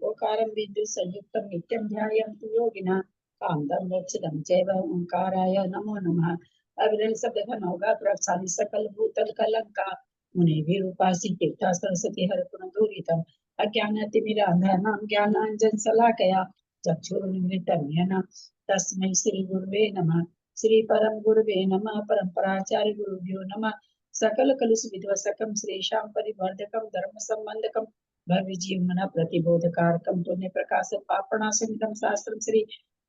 ओकारं विद्युत् संयुक्तं नित्यं ध्यायन्तु योगिनः कान्तं मोक्षदं चैव ओंकाराय नमो नमः। अविरल शब्द का नौगा प्रसादी सकल भूतल कलंका मुनि भी उपासी तीर्था सरस्वती हर गुण दूरितम अज्ञानतिमिरान्धनां ज्ञानांजन शलाकया चक्षुरुन्मिलितं येन तस्मै श्री गुरुवे नमः। श्री परम गुरुवे नमः। परम्पराचार्य गुरुभ्यो नमः। सकल कलुष विध्वंसकं श्रीशां परिवर्धकं धर्म संबंधकं भव्य जीवना प्रतिबोधकारकं पुण्य प्रकाश पापणाशमिदं शास्त्रं श्री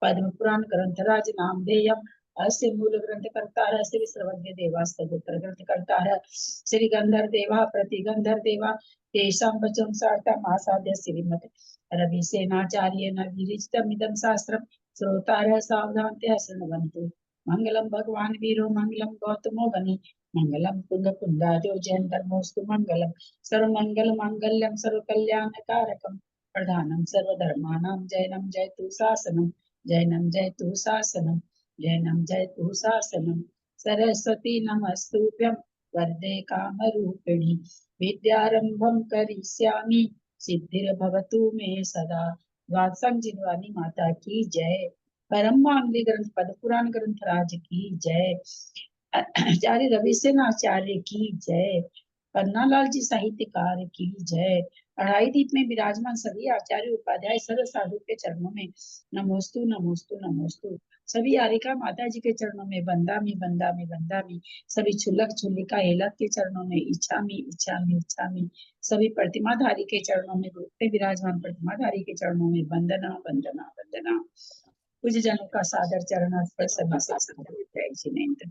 पद्म पुराण ग्रंथराज नामधेयम् अस्य मूल ग्रंथकर्ता श्री सर्वज्ञ देवास्तोत्र ग्रंथकर्ता श्री गंधर देवा प्रतिगंधर देवा तेषां वचनं सार्थम् आसाद्य श्रीमत् रवि सेनाचार्य न विरचितमिदं शास्त्रं श्रोतारः सावधानतया शृण्वन्तु। मंगलम भगवान वीरो मंगलम गौतमो गनि मंगलम कुंद कुंदाजो जैन धर्मोस्तु मंगलम सर्वमंगल मांगल्यम सर्वकल्याणकारकम प्रधानम सर्वधर्माणां जैनम जयतु शासनम जैनम जयतु शासनम जैनम जयतु शासनम। सरस्वती नमस्तुभ्यं वरदे कामरूपिणी विद्यारंभं करिष्यामि सिद्धिर्भवतु मे सदा। वात्संग जिनवानी माता की जय। परम मांगली ग्रंथ पद पुराण ग्रंथ राज की जय। आचार्य रवि सेन आचार्य की जय। पन्नालाल जी साहित्यकार की जय। अढ़ाई दीप में विराजमान सभी आचार्य उपाध्याय सर्व साधु के चरणों में नमोस्तु नमोस्तु नमोस्तु। सभी आरिका माता जी के चरणों में बंदामी बंदामी बंदामी। सभी छुलक छुलिका हेलक के चरणों में इच्छामी इच्छामी इच्छामी। सभी प्रतिमाधारी के चरणों में रूप में विराजमान प्रतिमाधारी के चरणों में वंदना वंदना वंदना। पूज्य जनों का सादर चरण स्पर्श सभी से जय जिनेन्द्र।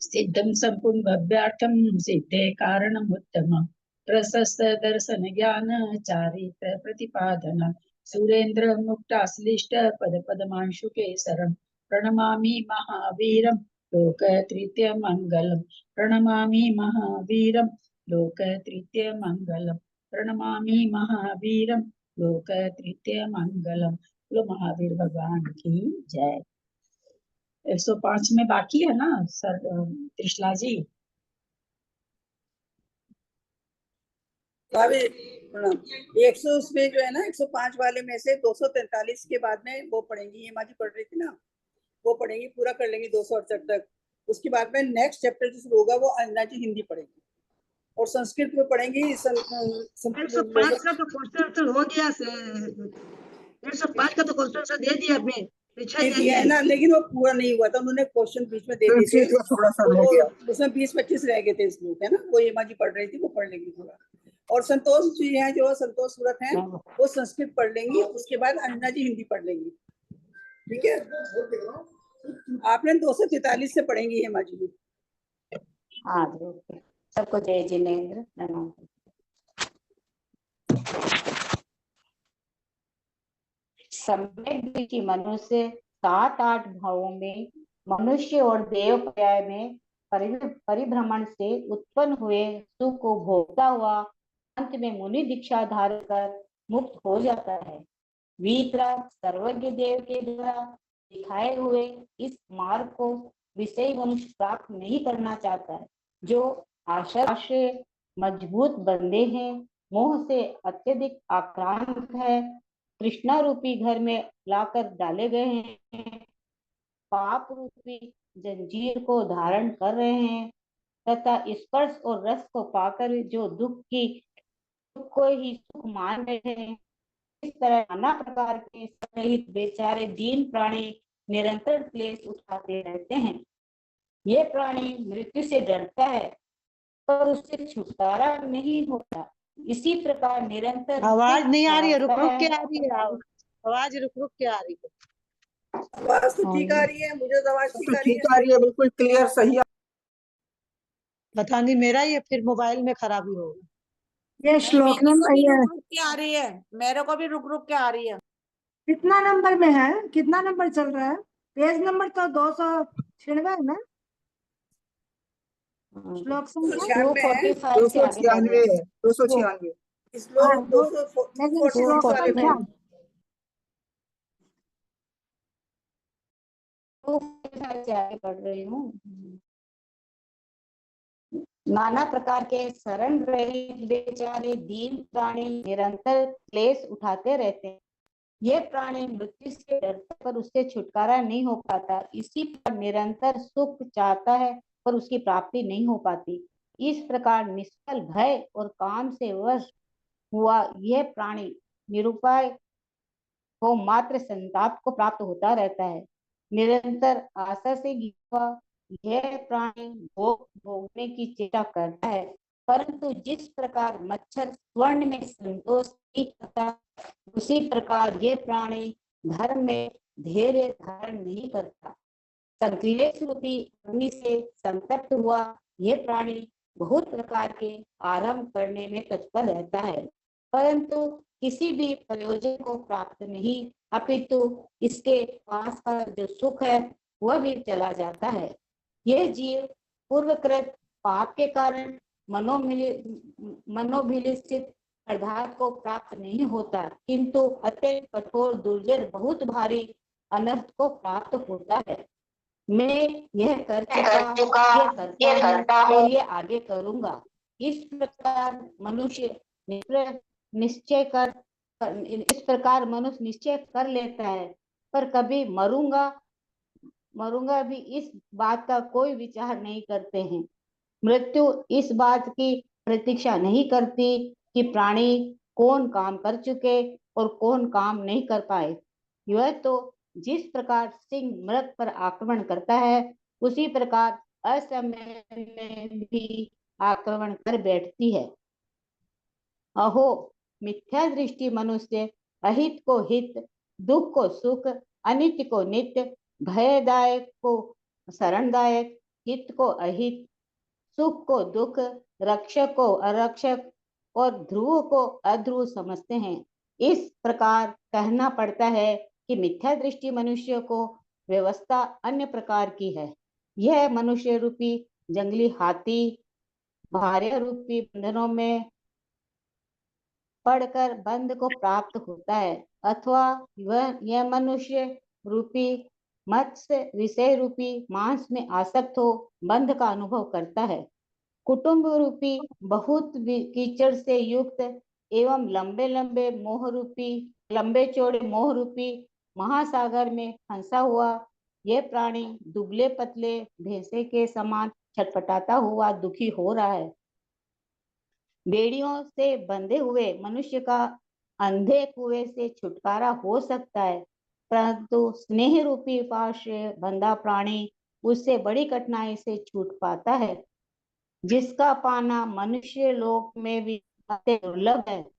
सिद्धं संपूर्ण भव्यार्थं सिद्धे कारणम् उत्तमं प्रशस्त दर्शन ज्ञान चारित्र प्रतिपादन सुरेंद्र मुक्ताश्लिष्ट पद पद्मांशु केसरं प्रणमामि महावीरं लोक तृतीय मंगलम प्रणमामि महावीरं लोक तृतीय मंगलम प्रणमामि महावीरं लोक तृतीय मंगलम। बोलो महावीर भगवान की जय। 105 में बाकी है ना सर त्रिशला जी। 100 उसमें जो है ना 105 वाले में से 243 के बाद में वो पढ़ेंगी, ये माजी पढ़ रही थी ना, वो पढ़ेंगी, पूरा कर लेंगी 268 तक। उसके बाद में नेक्स्ट चैप्टर जो शुरू होगा वो अंजना जी हिंदी पढ़ेंगी और संस्कृत में पढ़ेंगी। 105 का तो क्वेश्चन हो गया, 105 का तो क्वेश्चन दे दिया आपने, दिया है ना, लेकिन वो पूरा नहीं हुआ था, उन्होंने क्वेश्चन बीच में दे दिए थे, थोड़ा सा रह गया, उसमें 20-25 रह गए थे इस ग्रुप है ना, वो ये माजी पढ़ रही थी, वो पढ़ लेंगी पूरा। और संतोष जी हैं जो संतोष सूरत हैं, वो संस्कृत पढ़ लेंगी, उसके बाद अंजना जी हिंदी पढ़ लेंगी। ठीक है, आपने 243 से पढ़ेंगी हेमा जी। हाँ, सबको जय जिनेन्द्र। सम्यक दृष्टि मनुष्य 7-8 भावों में मनुष्य और देव पर्याय में परिभ्रमण से उत्पन्न हुए सुख को भोगता हुआ अंत में मुनि दीक्षा धारण कर मुक्त हो जाता है। वीतराग सर्वज्ञ देव के द्वारा दिखाए हुए इस मार्ग को विषय मनुष्य प्राप्त नहीं करना चाहता है। जो आशा से मजबूत बंधे हैं, मोह से अत्यधिक आक्रांत है, कृष्णा रूपी घर में लाकर डाले गए हैं, पाप रूपी जंजीर को धारण कर रहे हैं तथा स्पर्श और रस को पाकर जो दुख को ही सुख मान रहे हैं। इस तरह नाना प्रकार के सहित बेचारे दीन प्राणी निरंतर क्लेश उठाते रहते हैं। ये प्राणी मृत्यु से डरता है पर उससे छुटकारा नहीं होता। इसी प्रकार निरंतर आवाज नहीं आ रही है, रुक रुक के आ रही है, आवाज रुक रुक के आ रही है। आवाज तो ठीक आ रही है, मुझे तो आवाज ठीक आ रही है, बिल्कुल क्लियर सही। पता नहीं मेरा ये फिर मोबाइल में खराबी होगी। ये श्लोक में आ रही है, मेरे को भी रुक रुक के आ रही है। कितना नंबर में है, कितना नंबर चल रहा है? पेज नंबर तो 296 है ना? श्लोक संख्या 296 पढ़ रही हूँ। नाना प्रकार के शरण रहित बेचारे दीन प्राणी निरंतर क्लेश उठाते रहते हैं। ये प्राणी मृत्यु से डरता पर उससे छुटकारा नहीं हो पाता। इसी पर निरंतर सुख चाहता है पर उसकी प्राप्ति नहीं हो पाती। इस प्रकार निष्फल भय और काम से वश हुआ यह प्राणी निरुपाय को मात्र संताप को प्राप्त होता रहता है। निरंतर आशा से घिरा हुआ यह प्राणी भोग भोगने की चेष्टा करता है, परंतु जिस प्रकार मच्छर स्वर्ण में संतोष नहीं करता, उसी प्रकार ये प्राणी धर्म में धैर्य धारण नहीं करता। संक्लेश रूपी अग्नि से संतप्त हुआ यह प्राणी बहुत प्रकार के आरंभ करने में तत्पर रहता है, परंतु किसी भी प्रयोजन को प्राप्त नहीं, अपितु इसके पास का जो सुख है वह भी चला जाता है। यह जीव पूर्वकृत पाप के कारण मनोभिलषित पदार्थ को प्राप्त नहीं होता, किंतु अत्यंत कठोर दुर्जय बहुत भारी अनर्थ को प्राप्त होता है। मैं यह कर चुका, ये करता हूँ और ये आगे करूंगा। इस प्रकार मनुष्य निश्चय कर लेता है, पर कभी मरूंगा भी इस बात का कोई विचार नहीं करते हैं। मृत्यु इस बात की प्रतीक्षा नहीं करती कि प्राणी कौन काम कर चुके और कौन काम नहीं कर पाए। यह तो जिस प्रकार सिंह मृग पर आक्रमण करता है, उसी प्रकार असमय में भी आक्रमण कर बैठती है। अहो मिथ्या दृष्टि मनुष्य अहित को हित, दुख को सुख, अनित्य को नित्य, भयदायक को शरणदायक, हित को अहित, सुख को दुख, रक्षक को अरक्षक और ध्रुव को अध्रुव समझते हैं। इस प्रकार कहना पड़ता है कि मिथ्या दृष्टि मनुष्य को व्यवस्था अन्य प्रकार की है। यह मनुष्य रूपी जंगली हाथी भार्य रूपी बंधनों में पढ़कर बंध को प्राप्त होता है, अथवा यह मनुष्य रूपी मत्स्य विषय रूपी मांस में आसक्त हो बंध का अनुभव करता है। कुटुंब रूपी बहुत कीचड़ से युक्त एवं लंबे चौड़े मोह रूपी महासागर में फंसा हुआ यह प्राणी दुबले पतले भैंसे के समान छटपटाता हुआ दुखी हो रहा है। बेड़ियों से बंधे हुए मनुष्य का अंधे कुएं से छुटकारा हो सकता है, परंतु स्नेह रूपी पाश से बंधा प्राणी उससे बड़ी कठिनाई से छूट पाता है, जिसका पाना मनुष्य लोक में भी अत्यंत दुर्लभ है।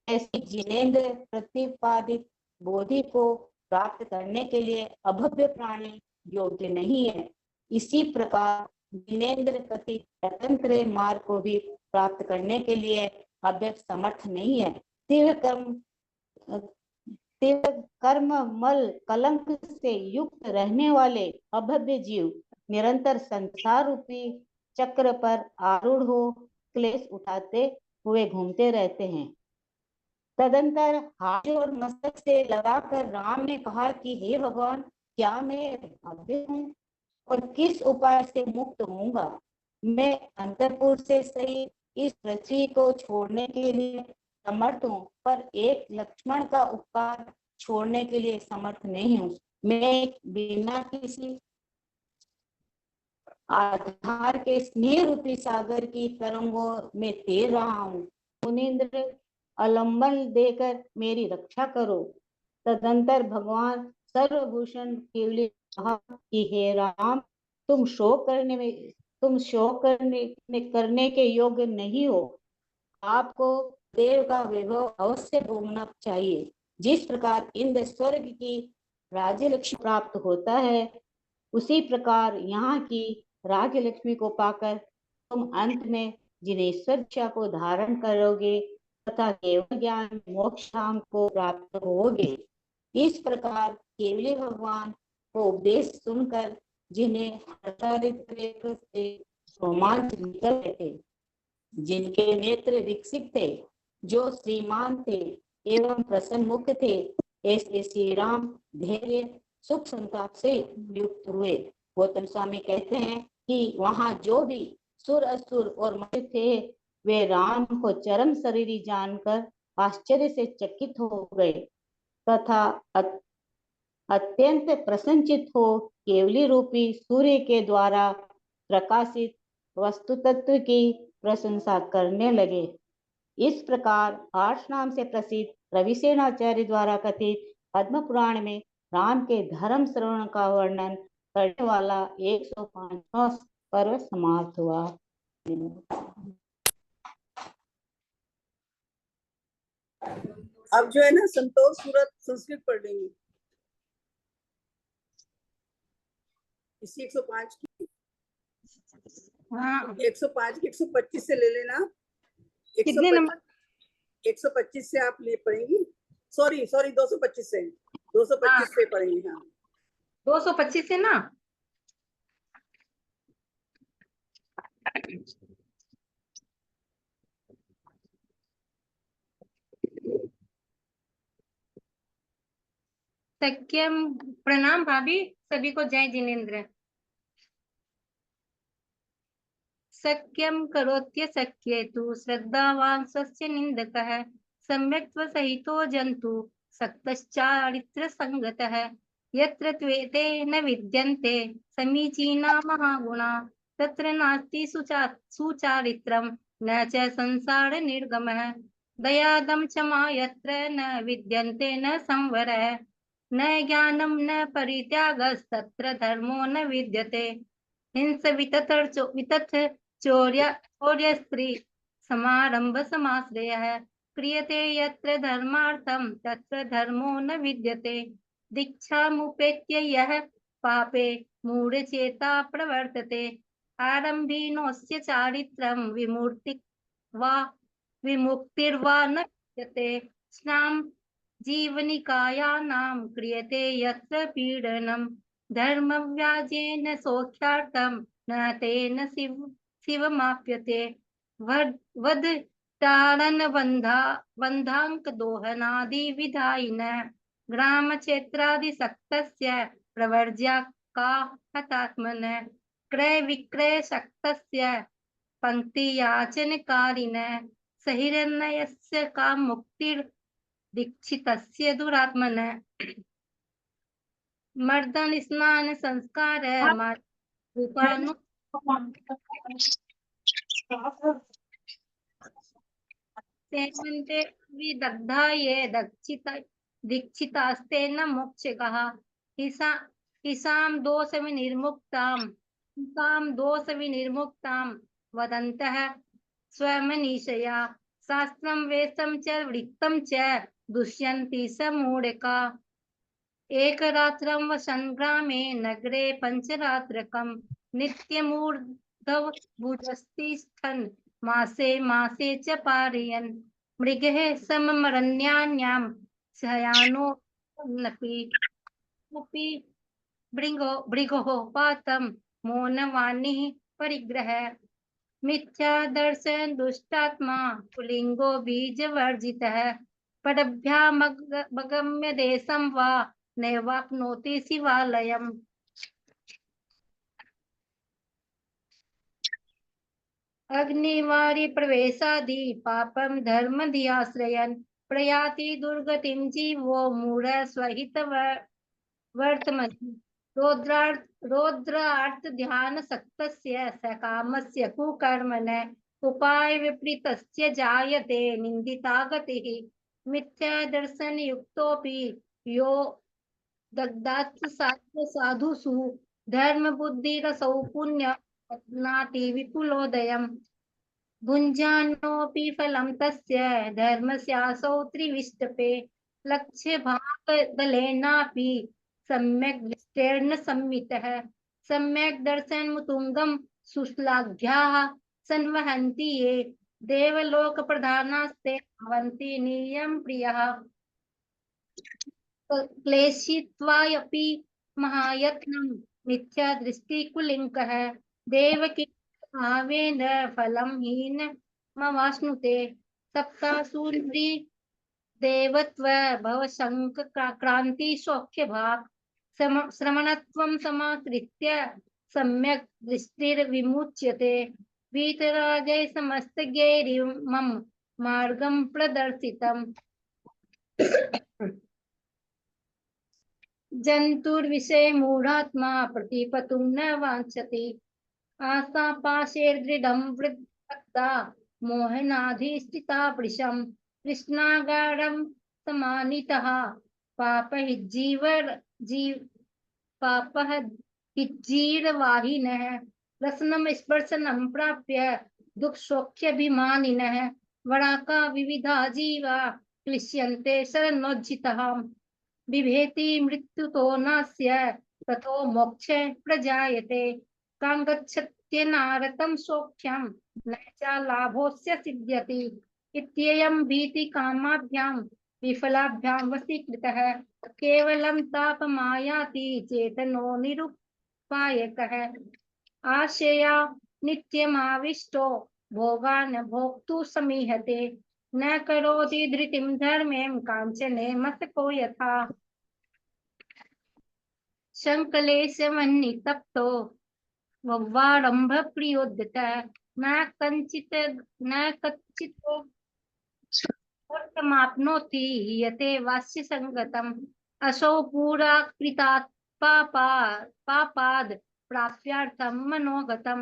ऐसी जिनेन्द्र प्रतिपादित बोधि को प्राप्त करने के लिए अभव्य प्राणी योग्य नहीं है। इसी प्रकार जिनेन्द्र प्रति स्वतंत्र मार्ग को भी प्राप्त करने के लिए अव्यक्त समर्थ नहीं है। तीव्र कर्म मल कलंक से युक्त रहने वाले अभव्य जीव निरंतर संसार रूपी चक्र पर आरूढ़ हो क्लेश उठाते हुए घूमते रहते हैं। तदंतर हाथ और मस्तक से लगाकर राम ने कहा कि हे भगवान, क्या मैं भव्य हूँ और किस उपाय से मुक्त होऊंगा? मैं अंतरपुर से सही इस पृथ्वी को छोड़ने के लिए समर्थ हूँ, पर एक लक्ष्मण का उपकार छोड़ने के लिए समर्थ नहीं हूँ। मैं बिना किसी आधार के स्नेह रूपी सागर की तरंगों में तैर रहा हूँ। मुनीन्द्र अवलंबन देकर मेरी रक्षा करो। तदंतर भगवान सर्वभूषण केवली कहा कि हे राम, तुम शोक करने के योग्य नहीं हो। आपको देव का वैभव अवश्य भोगना चाहिए। जिस प्रकार इंद्र स्वर्ग की राज्य लक्ष्मी प्राप्त होता है, उसी प्रकार यहाँ की राज्य लक्ष्मी को पाकर तुम अंत में जिनेश्वर दीक्षा को धारण करोगे तथा केवल ज्ञान मोक्ष धाम को प्राप्त होगे। इस प्रकार केवली भगवान को उपदेश सुनकर जिन्हें से रोमांच निकल रहे थे, जिनके नेत्र विकसित थे, जो श्रीमान थे एवं प्रसन्न मुख थे, ऐसे श्री राम धैर्य सुख संताप से युक्त हुए। गौतम स्वामी कहते हैं कि वहां जो भी सुर असुर और मनुष्य थे, वे राम को चरम शरीरी जानकर आश्चर्य से चकित हो गए तथा अत्यंत प्रसन्नचित हो केवली रूपी सूर्य के द्वारा प्रकाशित वस्तु तत्व की प्रशंसा करने लगे। इस प्रकार आर्ष नाम से प्रसिद्ध रविसेनाचार्य द्वारा कथित पद्म पुराण में राम के धर्म श्रवण का वर्णन करने वाला 105वां पर्व समाप्त हुआ। अब जो है ना संतोष सूरत संस्कृत पढ़ लेंगे, इसी 105 की। हाँ 105 की 125 से ले लेना। कितने नंबर? 125 से आप ले पढ़ेंगी, सॉरी 225 से 225 से पढ़ेंगे। हाँ 225 से ना। सत्यम, प्रणाम भाभी, सभी को जय जिनेन्द्र। सत्यम करोत्य शक्ये तु श्रद्धावान सस्य निंदकः सम्यक्त्व सहितो जंतु सक्तश्चारित्र संगतः यत्र त्वेते न विद्यन्ते समीचीना महागुणा तत्र नास्ति सुचारित्रं न च संसार निर्गमः दयादं क्षमा यत्र न विद्यन्ते न संवरः न ज्ञानं न परित्यागस्तत्र धर्मो न विद्यते हिंस वितथ चौर्य स्त्री समारंभ समाश्रयः क्रियते यत्र धर्मार्थं तत्र धर्मो न विद्यते दीक्षामुपेत्य यः पापे मूढचेता प्रवर्तते आरम्भिनोऽस्य चारित्रं विमुक्तिर्वा न विद्यते स्नां जीवनिकायानां क्रियते यत्र पीडनं धर्मव्याजेन सौख्यार्थं न तेन शिवमाप्यते वध ताड़न बन्धांक दोहनादि विधायिन ग्राम क्षेत्रादि सक्तस्य प्रवर्ज्या का हतात्मन क्रय विक्रय सक्तस्य पंक्ति याचनकारिण सहिरण्यस्य का मुक्तिर दीक्षितस्य दुरात्मन मर्दन स्नान संस्कार रूपानु सेवन्ते विदग्धा ये दीक्षितास्ते न मोक्षकः हिसां दोष विनिर्मुक्तां वदन्तः स्वमनीषया शास्त्रं वेदं च वृत्तं च दुष्यन्ति समूढका एकरात्रं संग्रामे नगरे पंचरात्रकं नित्यमूर्धव भुजस्तिष्ठन् मासे मासे च पारयन् मृगः सममरण्यान्यां शयानो नपि भृगो पातं मौनवाणिः परिग्रह मिथ्या दर्शन दुष्टात्मा पुलिंगो बीजवर्जितः परभ्यामगम्य देशं वा नैवाप्नोति शिवालयम् अग्निवारी प्रवेशादि पापं धर्म धियाश्रयन् प्रयाति दुर्गतिं जीवो मूढ स्वहित वर्तमति रौद्रार्थ ध्यान सक्तस्य सकामस्य कुकर्मण उपाय विपरीतस्य जायते निंदिता गतिः मिथ्या दर्शन युक्तोपि यो दग्धात् साधुषु धर्म बुद्धि रसौ पुण्य नाति विपुलोदयम् भुञ्जानोऽपि फलं तस्य धर्मस्यासौ त्रिविष्टपे लक्ष्य भागदलेनापि सम्यक् दृष्टेर्न संमितः सम्यक् दर्शनमुतुङ्गं सुश्लाघ्याः संवहन्ति ये देवलोक प्रधानास्ते भवन्ति नियम प्रियः क्लेशित्वायपि महायत्नं मिथ्या दृष्टिकुलिङ्कः देवकी भावेन फलं हीनमवाश्नुते सप्तासूरी देवत्व भवशंक क्रांति सौख्य भाग श्रमणत्वं समाकृत्य सम्यक् दृष्टिर्विमुच्यते वीतरागे समस्तगैरिमं मार्गं प्रदर्शितम् जन्तुर्विषये मूढात्मा प्रतिपतुं न वाञ्छति आशापाशैर्दृढं वृद्धा मोहनाधिष्ठिता वृषं कृष्णागारं समानितः पापः हिज्जीरवाहिनः रसनं स्पर्शनं प्राप्य दुःखसौख्याभिमानिनः वराका विविधा जीवा क्लिश्यन्ते शरणोज्झितः बिभेति मृत्युतो नास्य ततो मोक्ष प्रजायते काङ्गच्छत्यनारतं सौख्यं न च लाभोऽस्य सिद्ध्यति इत्ययं भीतिकामाभ्यां विफलाभ्यां वशीकृतः केवलं तापमायाति चेतनो निरुपायकः आशया नित्यमाविष्टो भोगान् भोक्तुं समीहते न करोति धृतिं धर्में काञ्चने मसको यथा शङ्कलेशमन्नितप्तो वव्वारम्भ प्रियोद्यत न कच्चित् समाप्नोति यते वास्य संगतम् असौ पुरा कृतात् पापाद् प्राप्यार्थं मनोगतं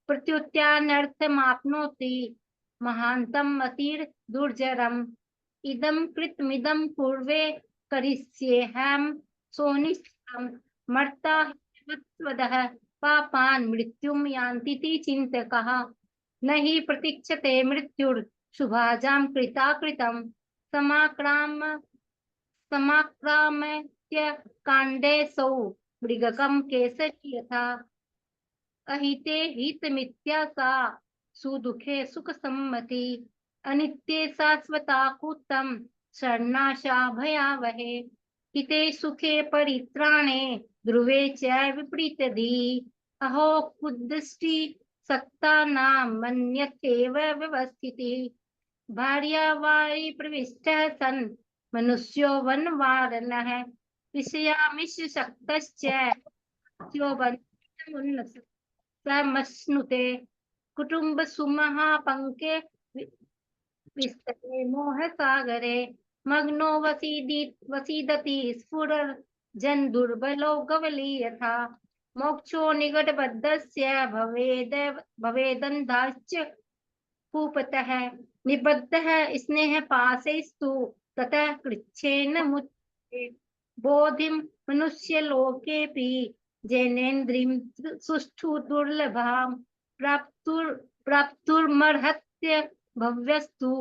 प्रत्युत्यानर्थमाप्नोति महान्तम् अतिर्दुर्जरम् इदं कृतमिदं पूर्वे करिष्येऽहं सोनिश्चितं मर्ता वत्वदः पापान् मृत्युं यान्तीति चिन्तकः न हि प्रतीक्षते मृत्युर्शुभाजां कृताकृतं समाक्राम्य काण्डेऽसौ मृगकं केसरी यथा अहिते हितमित्यासा सुदुःखे सुखसम्मति अनित्ये शाश्वताकुतं शरणाशा भयावहे हिते सुखे परित्राणे ध्रुवे च विपरीतधी अहो कुदृष्टि सक्तानां मन्यत्येव व्यवस्थितिः भार्यावारि प्रविष्टः सन् मनुष्यो वनवारणः विषयामिषशक्तश्च समश्नुते कुटुम्बसुमहापङ्के विस्तरे मोहसागरे मग्नो वसीदति स्फुरजन् दुर्बलो गवली यथा मोक्षो निकटबद्धस्य भवेदन्धाश्च कूपतः निबद्धः स्नेहपाशैस्तु ततः कृच्छेन मुच्यते बोधिं मनुष्यलोकेऽपि जैनेन्द्रिं सुष्ठु दुर्लभां प्राप्तुर्मर्हत्य भव्यस्तु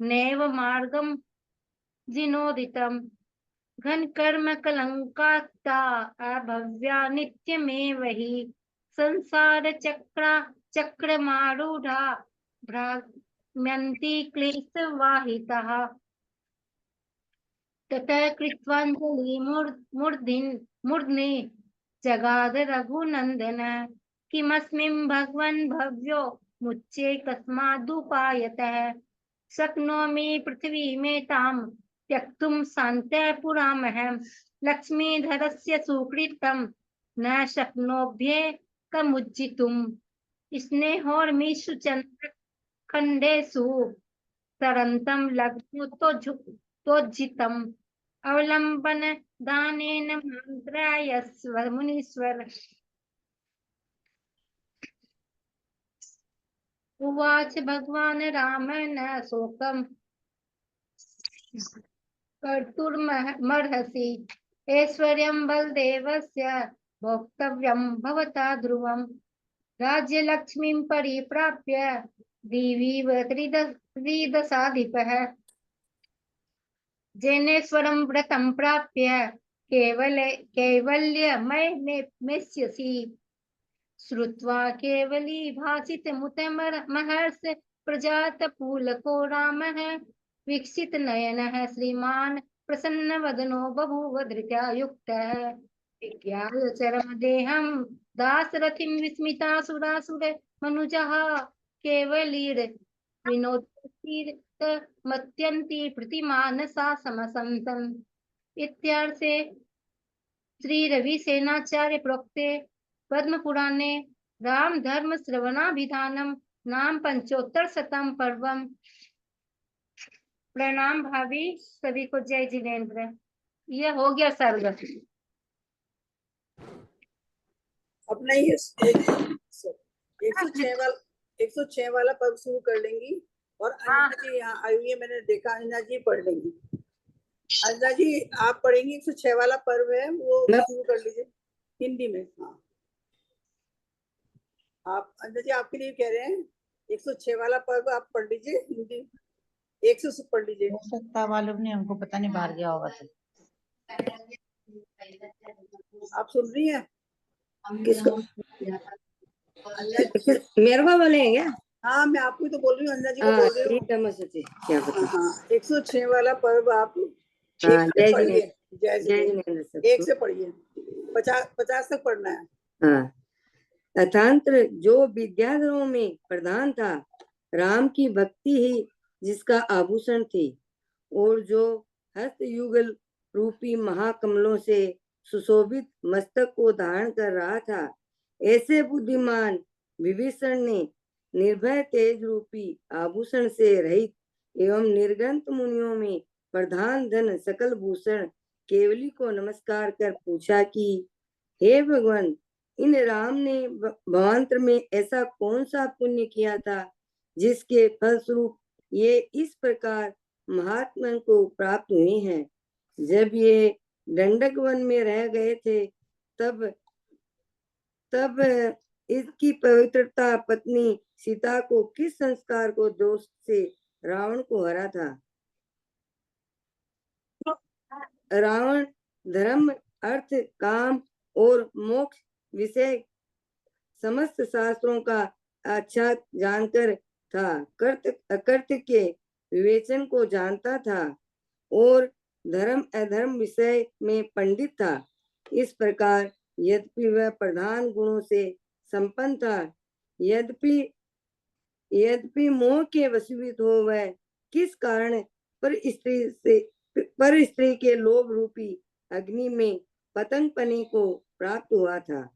नैव मार्गं जिनोदितम् घनकर्म कलंकाता अभव्या नित्यमेव हि संसार चक्रमारूढ़ा भ्राम्यन्ति क्लेशवाहिताः ततः कृत्वाञ्जलि मूर्ध्नि जगाद रघुनन्दन किमस्मिन् भगवन् भव्यो मुच्ये कस्मादुपायतः शक्नोमि पृथ्वीमेतां त्यक्तुं शान्तः पुरामहं लक्ष्मीधरस्य सुकृतं न शक्नोभ्येकमुज्झितुम् स्नेहोर्मिषु चन्द्रखण्डेषु तरन्तं लघु तोज्झितम् अवलम्बन दानेन मन्त्रायस्व मुनीश्वर उवाच भगवान् राम न शोकम् कर्तुर्मर्हसि ऐश्वर्यं बलदेवस्य भोक्तव्यं भवता ध्रुवम् राज्यलक्ष्मीं परिप्राप्य दिवीव त्रिदशाधिपः जैनेश्वरं व्रतं प्राप्य कैवल्यमयमेष्यसि श्रुत्वा केवली भासितमुत महर्ष प्रजात पुलको रामः वीक्षित नयनः श्रीमान् प्रसन्नवदनो बभूव धृत्या युक्तः विज्ञाय चरमदेहं दासरथिं विस्मितासुरासुर मनुजः केवलीर् विनोदतीर्थमत्यन्ति प्रतिमानसा समसन्तम् इत्यार्थे श्री रविसेनाचार्य प्रोक्ते पद्म पुराणे राम धर्म श्रवणाभिधानम नाम पंचोत्तर शतम पर्वम। प्रणाम भाभी, सभी को जय जिनेन्द्र। ये हो गया सर्ग। अपना ये 106 वाला पद शुरू कर लेंगी और अंजना जी यहाँ आई हुई है, मैंने देखा, अंजना जी पढ़ लेंगी। अंजना जी आप पढ़ेंगी, 106 वाला पर्व है वो शुरू कर लीजिए हिंदी में। हाँ आप अंजना जी, आपके लिए कह रहे हैं 106 वाला पर्व आप पढ़ लीजिए हिंदी, 100 से पढ़ लीजिए। हो सकता मालूम नहीं, हमको पता नहीं, बाहर गया होगा तो। आप सुन रही हैं किसको? मेरे को बोलेंगे क्या? हाँ मैं आपको ही तो बोल रही हूँ, अंजना जी को बोल रही हूँ। क्या पता। हाँ 106 वाला पर्व आप जय पढ़िए। जय जिनेन्द्र सबको। 1 से पढ़िए, 50 तक पढ़ना है। हाँ, अथांत्र जो विद्याधरों में प्रधान था, राम की भक्ति ही जिसका आभूषण थी, और जो हस्तयुगल रूपी महाकमलों से सुशोभित मस्तक को धारण कर रहा था, ऐसे बुद्धिमान विभीषण ने निर्भय तेज रूपी आभूषण से रहित एवं निर्ग्रंथ मुनियों में प्रधान धन सकल भूषण केवली को नमस्कार कर पूछा कि हे भगवान, इन राम ने भवांतर में ऐसा कौन सा पुण्य किया था जिसके फलस्वरूप ये इस प्रकार महात्मा को प्राप्त हुए हैं। जब ये दंडक वन में रह गए थे तब इसकी पवित्रता पत्नी सीता को किस संस्कार को दोष से रावण को हरा था। रावण धर्म अर्थ काम और मोक्ष विषय समस्त शास्त्रों का अच्छा जानकर था, अकर्त के विवेचन को जानता था और धर्म अधर्म विषय में पंडित था। इस प्रकार यद्यपि वह प्रधान गुणों से संपन्न था, यद्यपि मोह के वशीभूत हो वह किस कारण पर स्त्री के लोभ रूपी अग्नि में पतंग पने को प्राप्त हुआ था।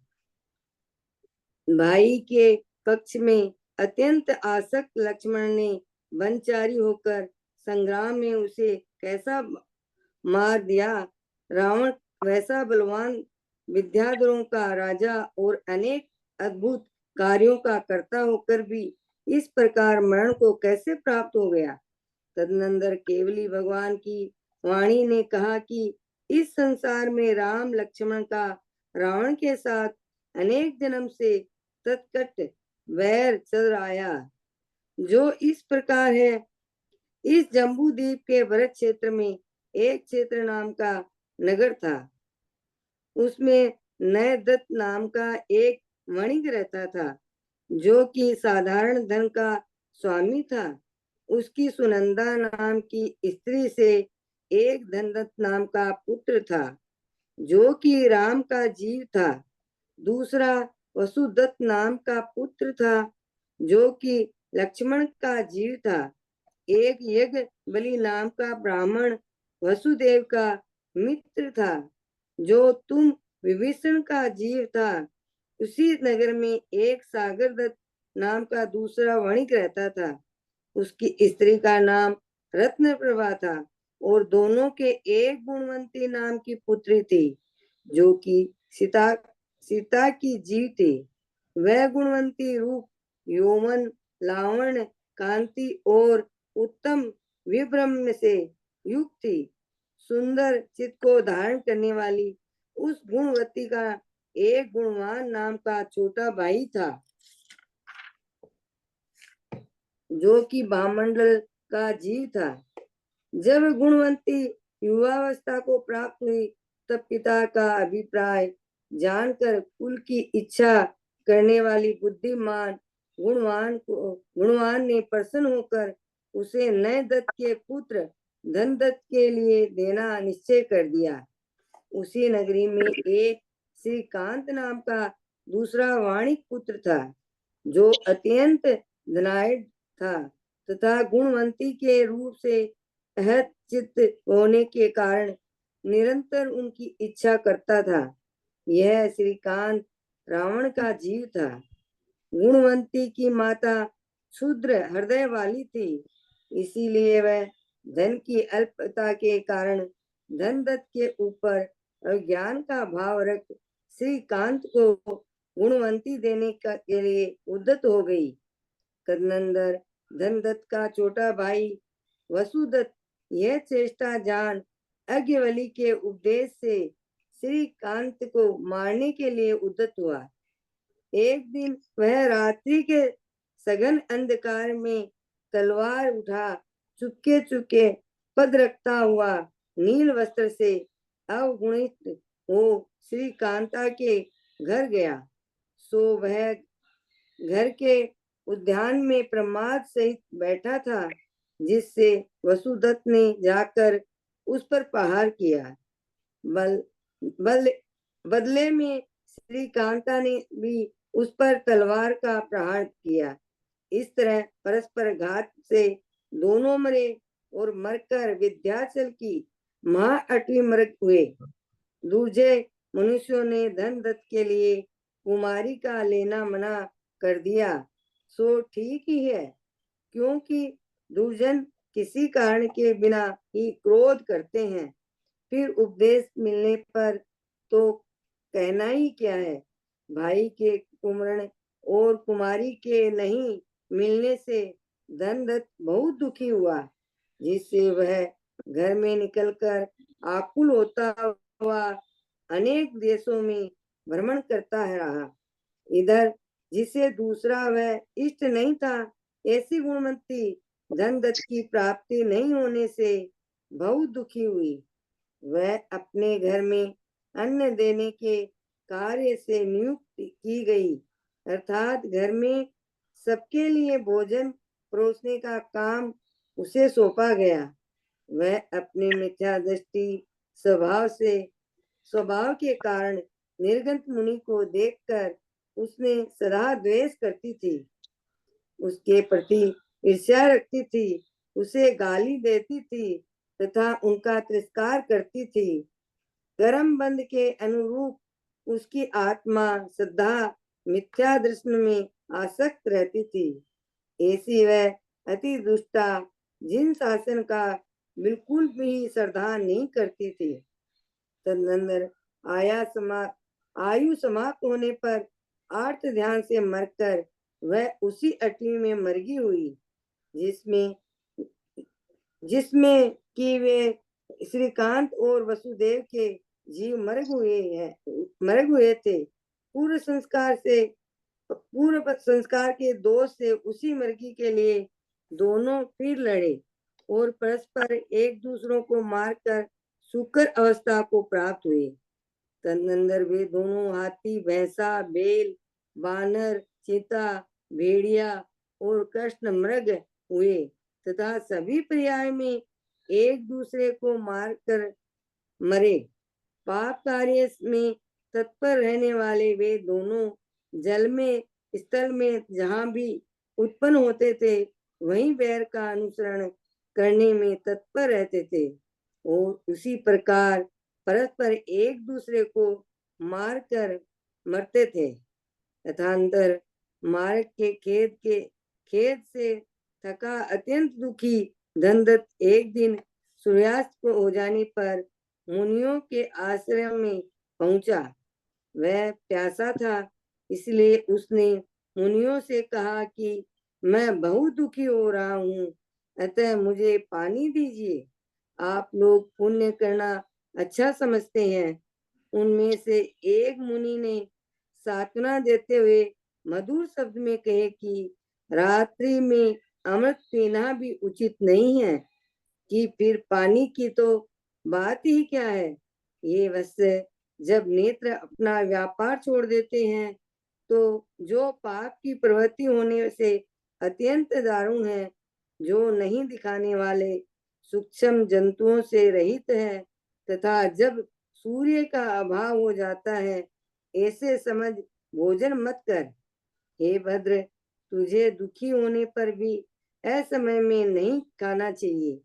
भाई के पक्ष में अत्यंत आसक्त लक्ष्मण ने वनचारी होकर संग्राम में उसे कैसा मार दिया। रावण वैसा बलवान विद्याधरों का राजा और अनेक अद्भुत कार्यों का कर्ता होकर भी इस प्रकार मरण को कैसे प्राप्त हो गया। तदनंतर केवली भगवान की वाणी ने कहा कि इस संसार में राम लक्ष्मण का रावण के साथ अनेक जन्म से तत्कट वैर चल आया, जो इस प्रकार है। इस जम्बू द्वीप के भरत क्षेत्र में एक क्षेत्र नाम का नगर था। उसमें नयदत्त नाम का एक वणिक रहता था, जो कि साधारण धन का स्वामी था। उसकी सुनंदा नाम की स्त्री से एक धनदत्त नाम का पुत्र था, जो कि राम का जीव था। दूसरा वसुदत्त नाम का पुत्र था, जो कि लक्ष्मण का जीव था। एक यज्ञ बलि नाम का ब्राह्मण वसुदेव का मित्र था, जो तुम विभीषण का जीव था। उसी नगर में एक सागरदत्त नाम का दूसरा वणिक रहता था। उसकी स्त्री का नाम रत्नप्रभा था और दोनों के एक गुणवंती नाम की पुत्री थी, जो कि सीता की जीव थी। वह गुणवंती रूप यौवन लावण्य कांति और उत्तम विभ्रम से युक्त थी। सुंदर चित्त को धारण करने वाली उस गुणवती का एक गुणवान नाम का छोटा भाई था, जो कि भामंडल का जीव था। जब गुणवंती युवावस्था को प्राप्त हुई, तब पिता का अभिप्राय जानकर कुल की इच्छा करने वाली बुद्धिमान गुणवान ने प्रसन्न होकर उसे नयदत्त के पुत्र धनदत्त के लिए देना निश्चय कर दिया। उसी नगरी में एक श्रीकांत नाम का दूसरा वाणिक पुत्र था, जो अत्यंत धनाढ्य था तथा गुणवंती के रूप से अहत चित्त होने के कारण निरंतर उनकी इच्छा करता था। यह श्रीकांत रावण का जीव था। गुणवंती की माता क्षुद्र हृदय वाली थी, इसीलिए वह धन की अल्पता के कारण धनदत्त के ऊपर अज्ञान का भाव रख श्रीकांत को गुणवंती देने के लिए उद्यत हो गई। तदनंतर धनदत्त का छोटा भाई वसुदत्त यह चेष्टा जान अज्ञवली के उपदेश से श्रीकांत को मारने के लिए उद्यत हुआ। एक दिन वह रात्रि के सघन अंधकार में तलवार उठा चुपके चुपके पद रखता हुआ नील वस्त्र से अवगुणित हो श्रीकांता के घर गया। सो वह घर के उद्यान में प्रमाद सहित बैठा था, जिससे वसुदत्त ने जाकर उस पर प्रहार किया। बदले में श्रीकांता ने भी उस पर तलवार का प्रहार किया। इस तरह परस्पर घात से दोनों मरे और मरकर विंध्याचल की महाअटवी मृग हुए। दूजे मनुष्यों ने धनदत्त के लिए कुमारी का लेना मना कर दिया, सो ठीक ही है, क्योंकि दुर्जन किसी कारण के बिना ही क्रोध करते हैं। फिर उपदेश मिलने पर तो कहना ही क्या है। भाई के कुमरण और कुमारी के नहीं मिलने से धनदत्त बहुत दुखी हुआ, जिससे वह घर में निकलकर आकुल होता हुआ अनेक देशों में भ्रमण करता रहा। इधर जिसे दूसरा वह इष्ट नहीं था, ऐसी गुणवंती धनदत्त की प्राप्ति नहीं होने से बहुत दुखी हुई। वह अपने घर में अन्न देने के कार्य से नियुक्त की गई, अर्थात घर में सबके लिए भोजन परोसने का काम उसे सौंपा गया। वह अपने मिथ्या दृष्टि स्वभाव के कारण निर्गंत मुनि को देखकर उसने सदा द्वेष करती थी, उसके प्रति ईर्ष्या रखती थी, उसे गाली देती थी तथा उनका तिरस्कार करती थी। कर्म बंध के अनुरूप उसकी आत्मा सदा मिथ्या दर्शन में आसक्त रहती थी। ऐसी वह अति दुष्टा जिन शासन का बिल्कुल भी श्रद्धा नहीं करती थी। तदनंतर आयु समाप्त होने पर आर्त ध्यान से मरकर वह उसी अटवी में मरगी हुई, जिसमें कि वे श्रीकांत और वसुदेव के जीव मर हुए थे। पूर्व संस्कार के दोष से उसी मृगी के लिए दोनों फिर लड़े और परस्पर एक दूसरों को मारकर सुकर अवस्था को प्राप्त हुए। तदनंतर वे दोनों हाथी, भैंसा, बैल, बानर, चीता, भेड़िया और कृष्ण मृग हुए तथा सभी पर्याय में एक दूसरे को मारकर मरे। पाप कार्य में तत्पर रहने वाले वे दोनों जल में, स्थल में जहाँ भी उत्पन्न होते थे, वहीं बैर का अनुसरण करने में तत्पर रहते थे और उसी प्रकार परस्पर एक दूसरे को मारकर मरते थे। तथांतर मार्ग के खेद से थका अत्यंत दुखी धनदत्त एक दिन सूर्यास्त को हो जाने पर मुनियों के आश्रम में पहुंचा। वह प्यासा था, इसलिए उसने मुनियों से कहा कि मैं बहुत दुखी हो रहा हूँ, अतः मुझे पानी दीजिए। आप लोग पुण्य करना अच्छा समझते हैं। उनमें से एक मुनि ने सांत्वना देते हुए मधुर शब्द में कहे कि रात्रि में अमृत पीना भी उचित नहीं है, कि फिर पानी की तो बात ही क्या है। ये वैसे जब नेत्र अपना व्यापार छोड़ देते हैं, तो जो पाप की प्रवृत्ति होने से अत्यंत दारुण है, जो नहीं दिखाने वाले सूक्ष्म जंतुओं से रहित है, तथा जब सूर्य का अभाव हो जाता है, ऐसे समझ भोजन मत कर। हे भद्र, तुझे दुखी होने पर भी असमय में नहीं खाना चाहिए।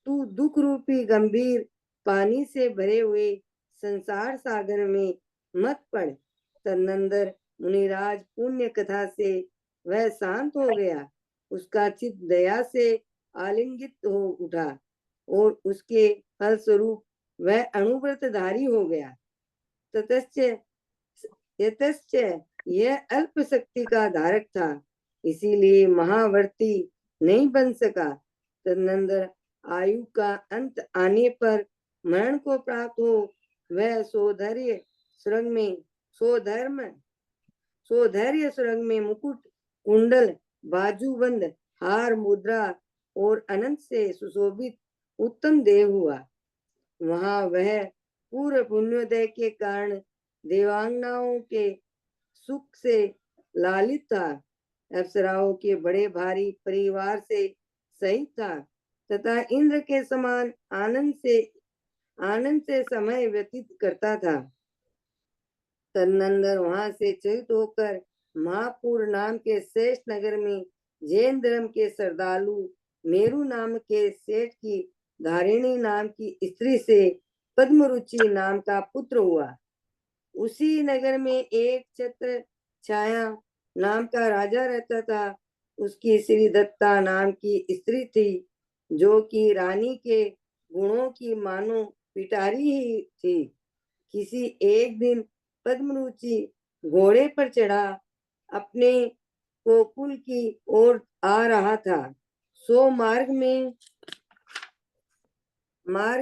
तू दुख रूपी गंभीर पानी से भरे हुए संसार सागर में मत पड़। तदनंतर मुनिराज पुण्य कथा से वह शांत हो गया उसका चित्त दया से आलिंगित हो उठा और उसके फलस्वरूप वह अणुव्रतधारी हो गया। ततश्च यतश्च यह अल्प शक्ति का धारक था, इसीलिए महावर्ती नहीं बन सका। तदनंतर आयु का अंत आने पर मरण को प्राप्त हो वह सौधर्य सुरंग में मुकुट, कुंडल, बाजूबंद, हार, मुद्रा और अनंत से सुशोभित उत्तम देह हुआ। वहां वह पूर्व पुण्योदय के कारण देवांगनाओं के सुख से लालित था, अप्सराओं के बड़े भारी परिवार से सहित था तथा इंद्र के समान आनंद से समय व्यतीत करता था। तदनंतर वहां से चलित होकर महापुर नाम के शेष नगर में जैन धर्म के श्रद्धालु मेरू नाम के सेठ की धारिणी नाम की स्त्री से पद्मरुचि नाम का पुत्र हुआ। उसी नगर में एक छत्र छाया नाम का राजा रहता था। उसकी श्री दत्ता नाम की स्त्री थी, जो कि रानी के गुणों की मानो पिटारी ही थी। किसी एक दिन पद्मरुचि घोड़े पर चढ़ा अपने गोकुल की ओर आ रहा था। सो मार्ग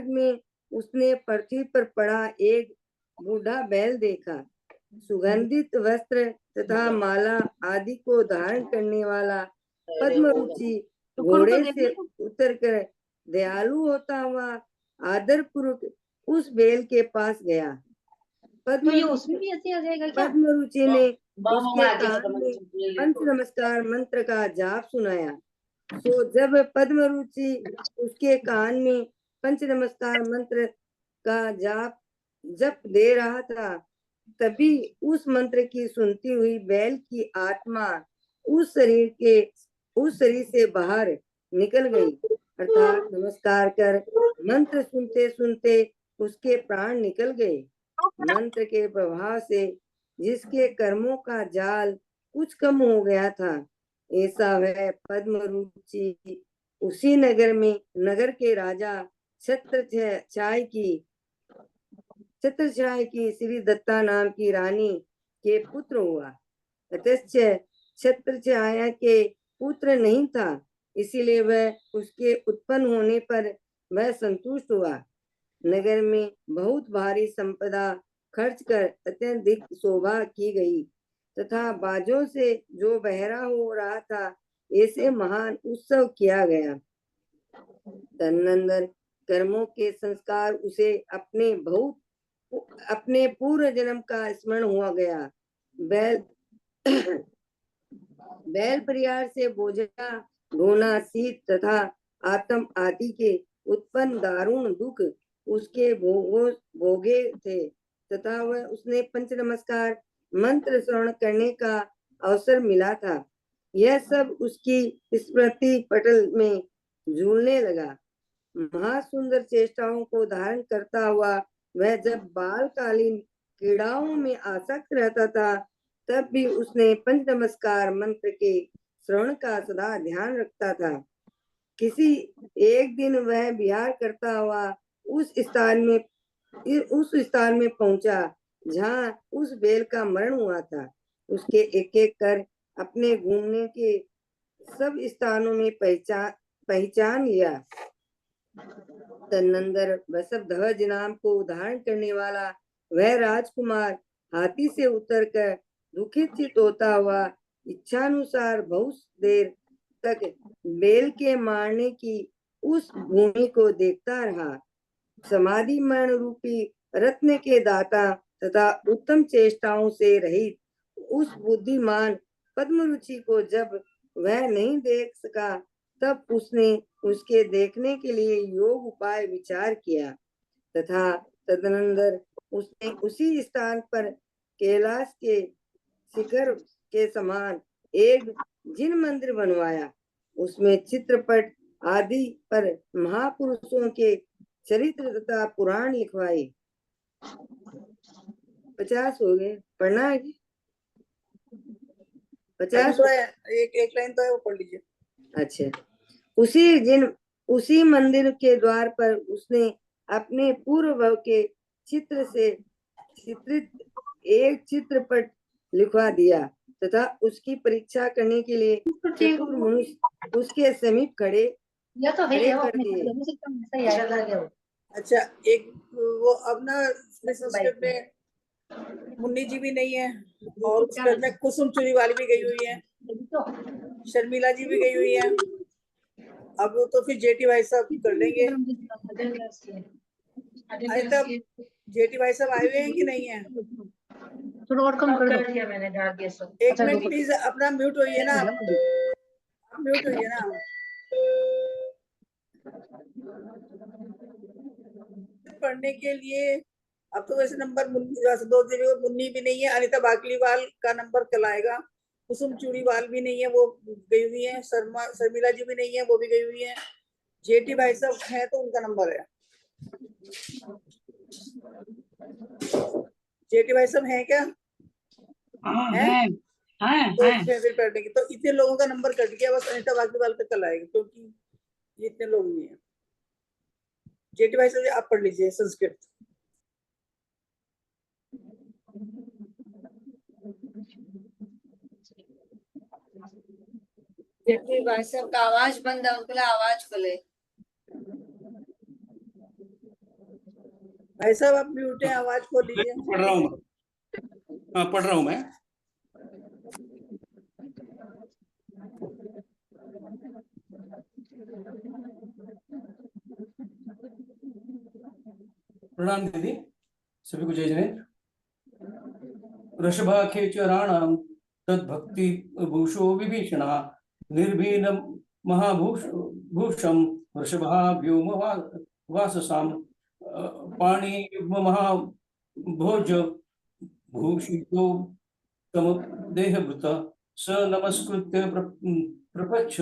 में उसने पृथ्वी पर पड़ा एक बूढ़ा बैल देखा। सुगंधित वस्त्र तथा माला आदि को धारण करने वाला पद्मरुचि घोड़े से उतरकर दयालु होता हुआ आदर पूर्वक उस बैल के पास गया। पद्मरुचि ने उसके कान में पंच नमस्कार मंत्र का जाप सुनाया। तो जब पद्मरुचि उसके कान में पंच नमस्कार मंत्र का जप दे रहा था, तभी उस मंत्र की सुनती हुई बैल की आत्मा उस शरीर से बाहर निकल गई, अर्थात नमस्कार कर मंत्र सुनते सुनते उसके प्राण निकल गए। मंत्र के प्रभाव से जिसके कर्मों का जाल कुछ कम हो गया था, ऐसा वह पद्मरुचि उसी नगर के राजा छत्रछाय की श्री दत्ता नाम की रानी के पुत्र हुआ। ततश्च छत्रछाया के पुत्र नहीं था, इसीलिए वह उसके उत्पन्न होने पर वह संतुष्ट हुआ। नगर में बहुत भारी संपदा खर्च कर अत्यधिक शोभा की गई तथा बाजों से जो बहरा हो रहा था, ऐसे महान उत्सव किया गया। तदनंतर कर्मों के संस्कार उसे अपने पूर्व जन्म का स्मरण हुआ गया। बैल परिवार से बोझा ढोना, शीत तथा आत्म आदि के उत्पन्न दारुण दुख उसके भोगे थे तथा वह उसने पंच नमस्कार मंत्र श्रवण करने का अवसर मिला था। यह सब उसकी स्मृति पटल में झूलने लगा। महासुंदर चेष्टाओं को धारण करता हुआ वह जब बालकालीन क्रीड़ाओं में आसक्त रहता था, तब भी उसने पंच नमस्कार मंत्र के श्रवण का सदा ध्यान रखता था। किसी एक दिन वह विहार करता हुआ उस स्थान में पहुंचा जहां उस बैल का मरण हुआ था। उसके एक एक कर अपने घूमने के सब स्थानों में पहचान लिया। तदनंतर वसुध्वज नाम को धारण करने वाला वह राजकुमार हाथी से उतरकर दुखित चित होता हुआ इच्छानुसार बहुत देर तक बैल के मारने की उस भूमि को देखता रहा। समाधि मरण रूपी रत्न के दाता तथा उत्तम चेष्टाओं से रहित उस बुद्धिमान पद्मरुचि को जब वह नहीं देख सका, तब उसने उसके देखने के लिए योग उपाय विचार किया तथा तदनंतर उसने उसी स्थान पर कैलाश के शिखर के समान एक जिन मंदिर बनवाया। उसमें चित्रपट आदि पर महापुरुषों के चरित्र तथा पुराण लिखवाए। 50 हो गए, पढ़ना है 50। एक लाइन तो है, वो पढ़ लीजिए। अच्छा, उसी मंदिर के द्वार पर उसने अपने पूर्व भाव के चित्र से चित्रित एक चित्रपट लिखवा दिया तथा उसकी परीक्षा करने के लिए चतुर मनुष्य उसके समीप खड़े कर दिए। अच्छा, एक वो अब ना इसमें संस्कृत में मुन्नी जी भी नहीं है और उसमें में कुसुम चूड़ी वाली भी गई हुई है, शर्मिला जी भी गई हुई है। अब तो फिर जेठी भाई साहब कर लेंगे। अनिता, जेठी भाई साहब आए हुए हैं कि नहीं है? थोड़ा और कम कर दिया मैंने, डाल दिया सब। एक मिनट प्लीज, अपना म्यूट होइए ना, म्यूट होइए ना। पढ़ने के लिए अब तो वैसे नंबर मुन्नी भी नहीं है, अनिता बाकलीवाल का नंबर कल आएगा, कुसुम चूड़ीवाल भी नहीं है, वो गई हुई है, शर्मिला जी भी नहीं है, वो भी गई हुई है। जेठी भाई साहब है तो उनका नंबर है। जेठी भाई साहब है क्या? तो फिर पढ़ने की तो इतने लोगों का नंबर कट गया, बस अनिता बाकलीवाल का कल आएगा, क्योंकि ये इतने लोग नहीं है। जेठी भाई साहब आप पढ़ लीजिए संस्कृत। जेठी भाई साहब का आवाज बंद है, उनके लिए आवाज खोले। भाई साहब आप म्यूट है, आवाज खोल लीजिए। पढ़ रहा हूँ, हाँ पढ़ रहा हूँ मैं। प्रणाम दीदी, सभी को जय जिनेन्द्र। वृषभाखे च राणां तद्भक्ति भूषो विभीषणः निर्भीन महाभूषं वृषभाव्योम वाससां पाणि महाभोज भूषितो तम देहभृत स नमस्कृत्य प्रपच्छ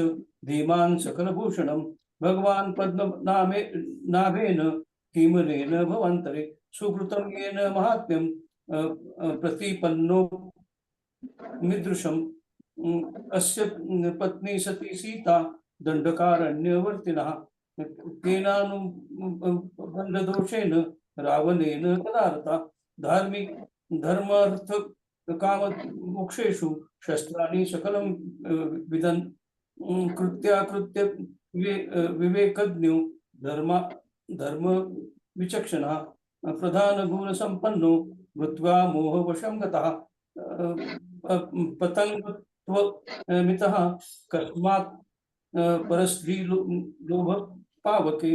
धीमान् सकलभूषणं भगवान् पद्मनाभेन किमनेन भवन्तरे सुकृतं येन महात्म्यं प्रतिपन्नो मिदृशम् अस्य पत्नी सती सीता दण्डकारण्यवर्तिनः केनानुबन्धदोषेण रावणेन पदारता धार्मिक धर्मार्थ काम मोक्षेषु शस्त्राणि सकलं विदन् कृत्याकृत्य विवेकज्ञो धर्म विचक्षणः प्रधान गुण संपन्नो भूत्वा मोहवशं गतः पतंगत्वमितः कस्मात् परस्त्रीलोभ पावके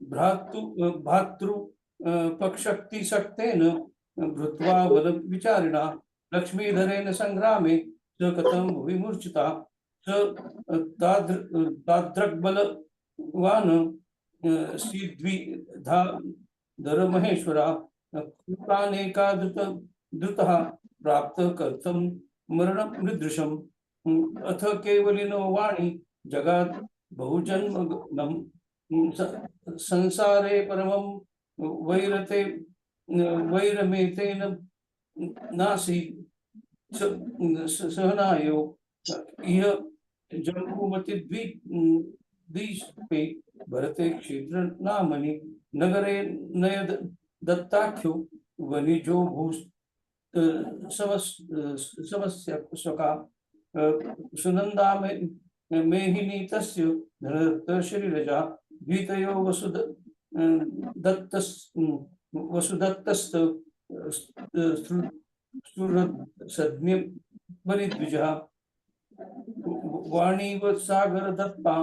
भातृ पक्षक्तिशक्तेन भूत्वा बल विचारिणा लक्ष्मीधरेण संग्रामे स कथं विमूर्छिता स तादृग्बलवान् श्रीद्विधाधर महेश्वरा कृतानेका द्रुतः प्राप्त कर्थं मरणमृदृशम् अथ केवलिनो वाणी जगात् बहुजन्मनं संसारे परमं वैरमेतेन नासी सहनायो इह जम्बूमतिद्वीपे भरते क्षेत्र नामनि नगरे नय दत्ताख्यो वनिजो भूस् समस्या सुनंदा मेहिनी तस्य धनदत्त श्रीरजा द्वितयो वसुदत्तस्त सद्म्य बलिद्विजः वाणीव सागर दत्ता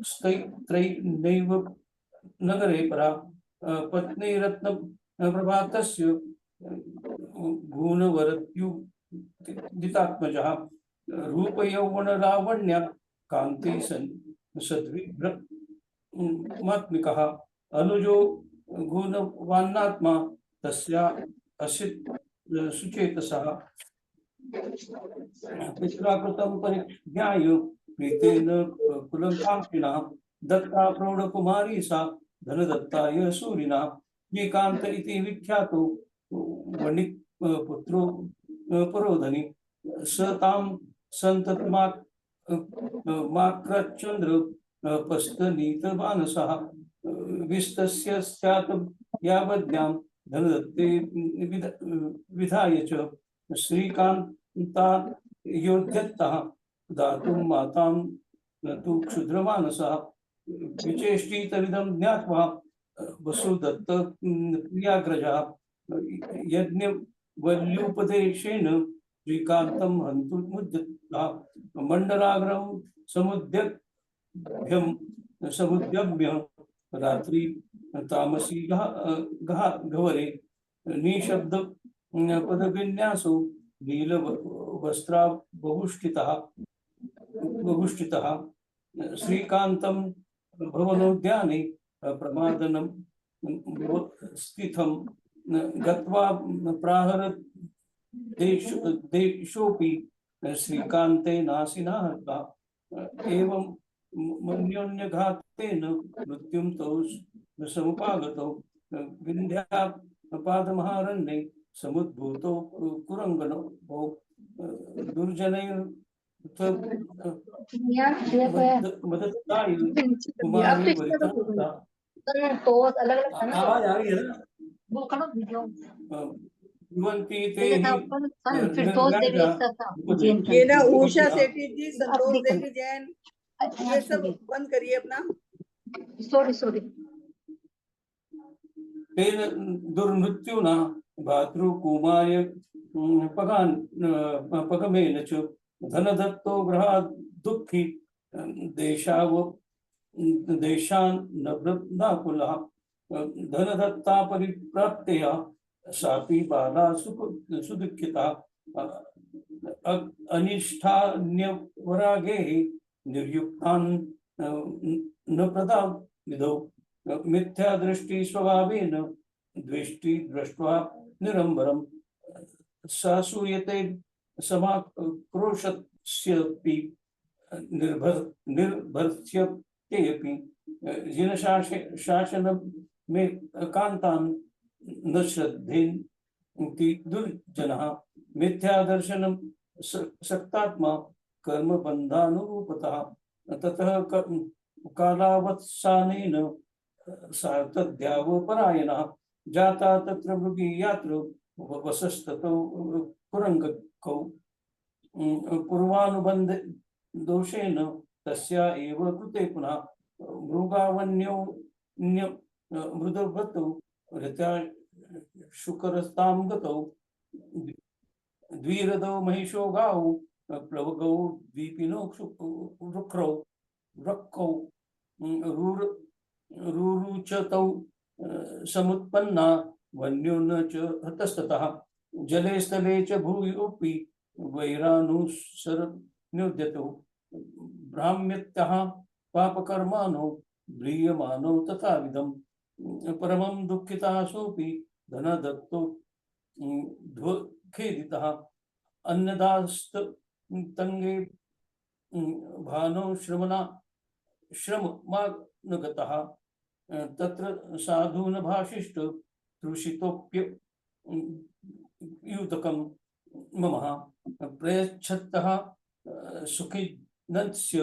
स्त्रैनैव नगरे परा पत्नी रत्न प्रभातस्य गुणवरत्युदितात्मजः रूप यौवन लावण्य कांति सद्विभ्रमात्मिकः अनुजो गुणवान्नात्मा तस्या असित सुचेतसः पित्राकृतं परिज्ञाय प्रीतेन कुलकांक्षिणा दत्ता प्रौढकुमारी सा धनदत्ताय सूरिना श्रीकांत इति विख्यातो वणिक् पुत्रो पुरोधनि सतां सन्ततमाक्रचन्द्र पस्तनीत मानसः विस्तस्य स्यात् यावद्यां धनदत्ते विधाय च श्रीकान्ता योध्यत्तः दातुं मातां न तु क्षुद्रमानसः विचेष्टितमिदं ज्ञात्वा वसुदत्त प्रियाग्रजः यज्ञवल्ल्युपदेशेन श्रीकान्तं हन्तुं मुद्यतः मण्डलाग्रं समुद्यम्य रात्रि तामसी गहरे निशब्द पदविन्यासो नीलवस्त्रा बहुष्ठितः श्रीकान्तं भवनोद्याने प्रमादनं स्थितं गत्वा प्राहर देशोऽपि श्रीकान्ते नासिनः एवं मन्योन्यघातेन मृत्युं तौ समुपागतौ विन्ध्यापादमहारण्ये समुद्भूतो कुरङ्गनो मदत्ताय कुमारी परितनुता। तो अलग अलग आवाज आ रही है ना? वो करो वीडियो युवन्ति ते फिर तो देवी ये ना उषा सेठी जी, संतोष देवी जैन, ये सब बंद करिए अपना। सॉरी तेन दुर्मृत्युना भातृकुमार्य पगमेन च धनदत्तो गृहात् दुःखी देशान्नवृत्नाकुलः धनदत्ता परिप्राप्तया सापि बाला सुदुःखिता अनिष्ठान्यवरागेः निर्युक्तान् न प्रदाविदौ मिथ्या दृष्टि स्वभावेन द्वेष्टि दृष्ट्वा निरंबरं सासूयते समाक्रोशस्यपि निर्भर्त्यतेऽपि जिनशासन में कान्तान् न श्रद्धेन्ति दुर्जनः मिथ्यादर्शनं सक्तात्मा कर्मबन्धानुरूपतः ततः कालावत्सानेन सातद्यावपरायणः जाता तत्र मृगीयात्र वसस्ततो कुरङ्गकौ पूर्वानुबन्ध दोषेण तस्या एव कृते पुनः मृगावन्यो मृदवतौ ऋत्या शुकरस्तां गतौ द्विरदौ महिषो गावौ प्लवगौ द्वीपिनो रक्कौ रुरुचतौ समुत्पन्ना वन्यो न च हतस्ततः जले स्थले च भूयोऽपि वैरानुसरन्योद्यतौ भ्राम्यत्यः पापकर्माणो म्रियमाणो तथाविधं परमं दुःखितः सोऽपि धनदत्तो खेदितः अन्नदास्तंगे भानो श्रममागतः तत्र साधून भाषिष्ठ तृषितोप्य युतकं ममः प्रयच्छतः सुखिनस्य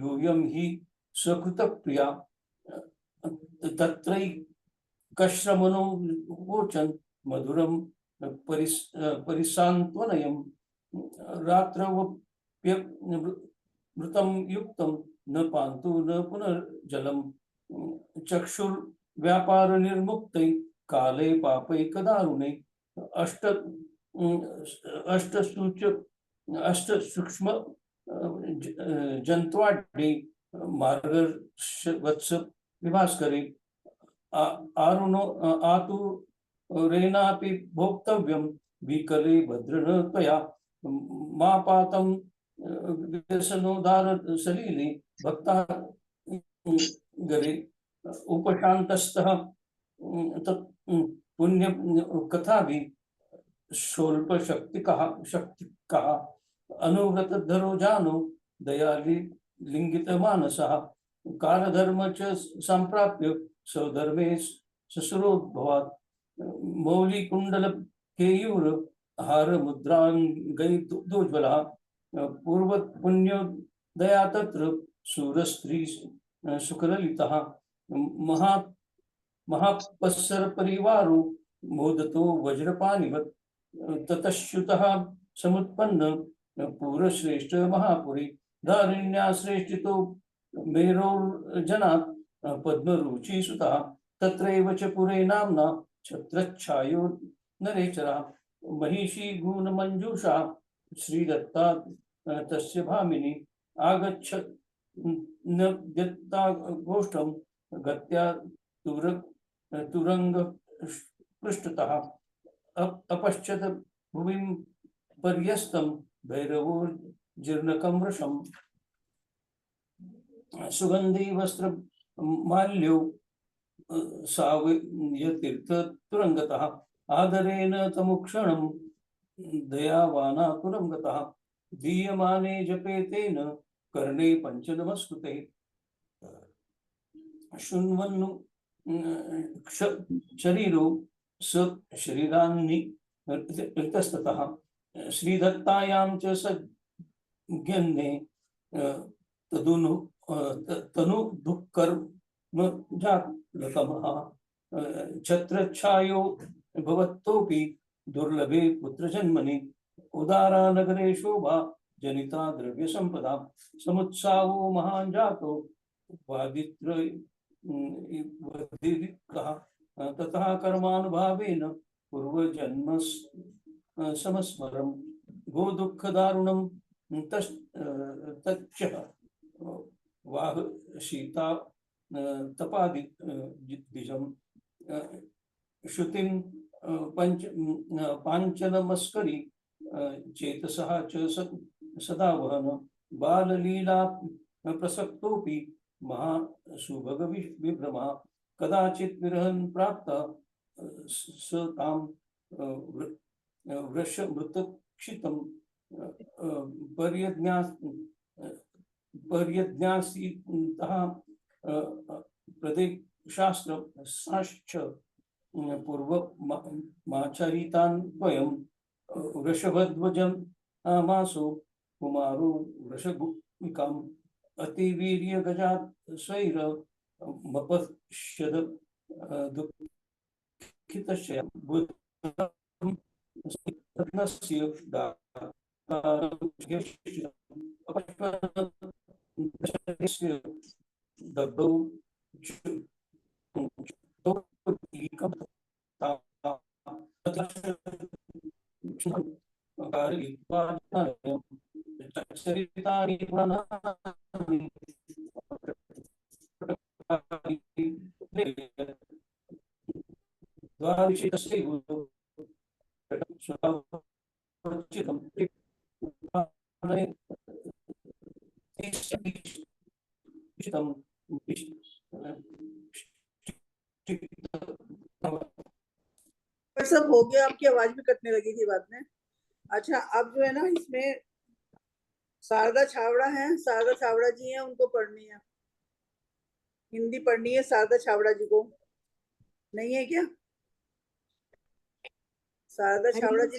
यूयं हि स्वकृतप्रिया तत्रैकश्रमणो वोचन् मधुरं परिसान्त्वनयं रात्रवप्यमृतं युक्तं न पान्तु न पुनर्जलं चक्षुर्व्यापार निर्मुक्तै काले पापैकदारुणे अष्ट सूक्ष्म जन्त्वाड्डे मार्गवत्स विभास्करे आरुणो आतुरेणापि भोक्तव्यं विकले भद्रन त्वया मापातं व्यसनोदार सलीले भक्ता गरे उपशान्तस्तः पुण्य कथा भी स्वल्प शक्तिकः अनुव्रतधरो जानो दयाली लिंगित मानसः कालधर्म च संप्राप्य स्वधर्मे ससुरोद्भवात् मौलिकुण्डल केयूर हार मुद्रांगैर्दोज्ज्वला पूर्व पुण्योदया तत्र सूरस्त्री सुखललितः महा महापस्सर परिवारो मोदतो वज्रपाणिवत् ततश्च्युतः समुत्पन्न पूरश्रेष्ठ महापुरी धारिण्या श्रेष्ठितो मेरोर्जनात् पद्मरुचि सुतः तत्रैव च पुरे नाम्ना छत्रच्छायो नरेचरः महिषी गुणमञ्जूषा श्रीदत्ता तस्य भामिनी आगच्छ न दत्ता गोष्ठं गत्या तुरंग पृष्ठतः अपश्यत भुविं पर्यस्तं भैरवो जीर्णकं वृषम् सुगंधी वस्त्र माल्यो सावयतीर्थ तुरंगतः आदरेण तमुक्षणं दयावाना तुरंगतः दीयमाने जपे तेन कर्णे पंचनमस्कृते शृण्वन्नु शरीरो स शरीरान्नि रिक्तस्ततः श्रीदत्तायां च सज्ञन्ने तनु दुःखर्म जातकमः छत्रच्छायो भवत्तोपि दुर्लभे पुत्रजन्मनि उदारा नगरे शोभा जनिता द्रव्य संपदा समुत्साहो महान् जातो वादित्र तथा कर्मानुभावेन पूर्वजन्म समस्मरं गो दुःख दारुणं तच्च वाह शीता तपादि द्विजं श्रुतिं पांचनमस्करी चेतसः च सदा वहन बाललीला प्रसक्तोपि महासुभग विभ्रमा कदाचित् विरहन् प्राप्तः स तां वृषमृतक्षितं पर्यज्ञासीतः प्रदेशास्त्र साश्च पूर्वमाचरितान् द्वयं वृषभध्वजं मासो कुमारो वृषभूमिकाम् अतिवीर्य गजात् स्वैर मपश्यद दुःखितस्य बुद्धं रत्नस्य दग्धौ सब हो गया। आपकी आवाज भी कटने लगी थी बाद में। अच्छा, अब जो है ना इसमें शारदा छावड़ा है, शारदा छावड़ा जी हैं, उनको पढ़नी है, हिंदी पढ़नी है शारदा छावड़ा जी को। नहीं है क्या शारदा छावड़ा जी?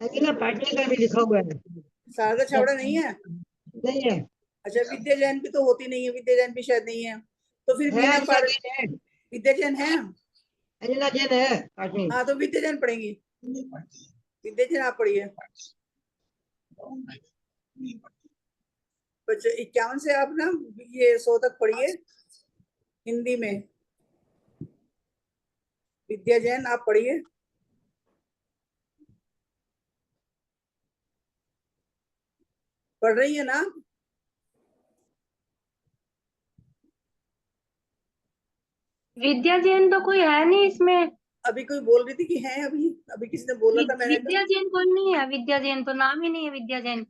नहीं, पाटली का भी लिखा हुआ है। शारदा छावड़ा नहीं है? नहीं है। अच्छा, विद्या जैन भी तो होती नहीं है, विद्या जैन भी शायद नहीं है, तो फिर बिना विद्या जैन है, अंजना जैन है। हाँ तो विद्या जैन पढ़ेंगी। विद्या जैन आप पढ़िए। 51 से आप ना ये 100 तक पढ़िए हिंदी में। विद्या जैन आप पढ़िए। पढ़ रही है ना? विद्या जैन तो कोई है नहीं इसमें। अभी कोई बोल रही थी कि है, अभी किसी ने बोला था, मैंने विद्या जैन कोई नहीं है। विद्या जैन तो नाम ही नहीं है विद्या जैन।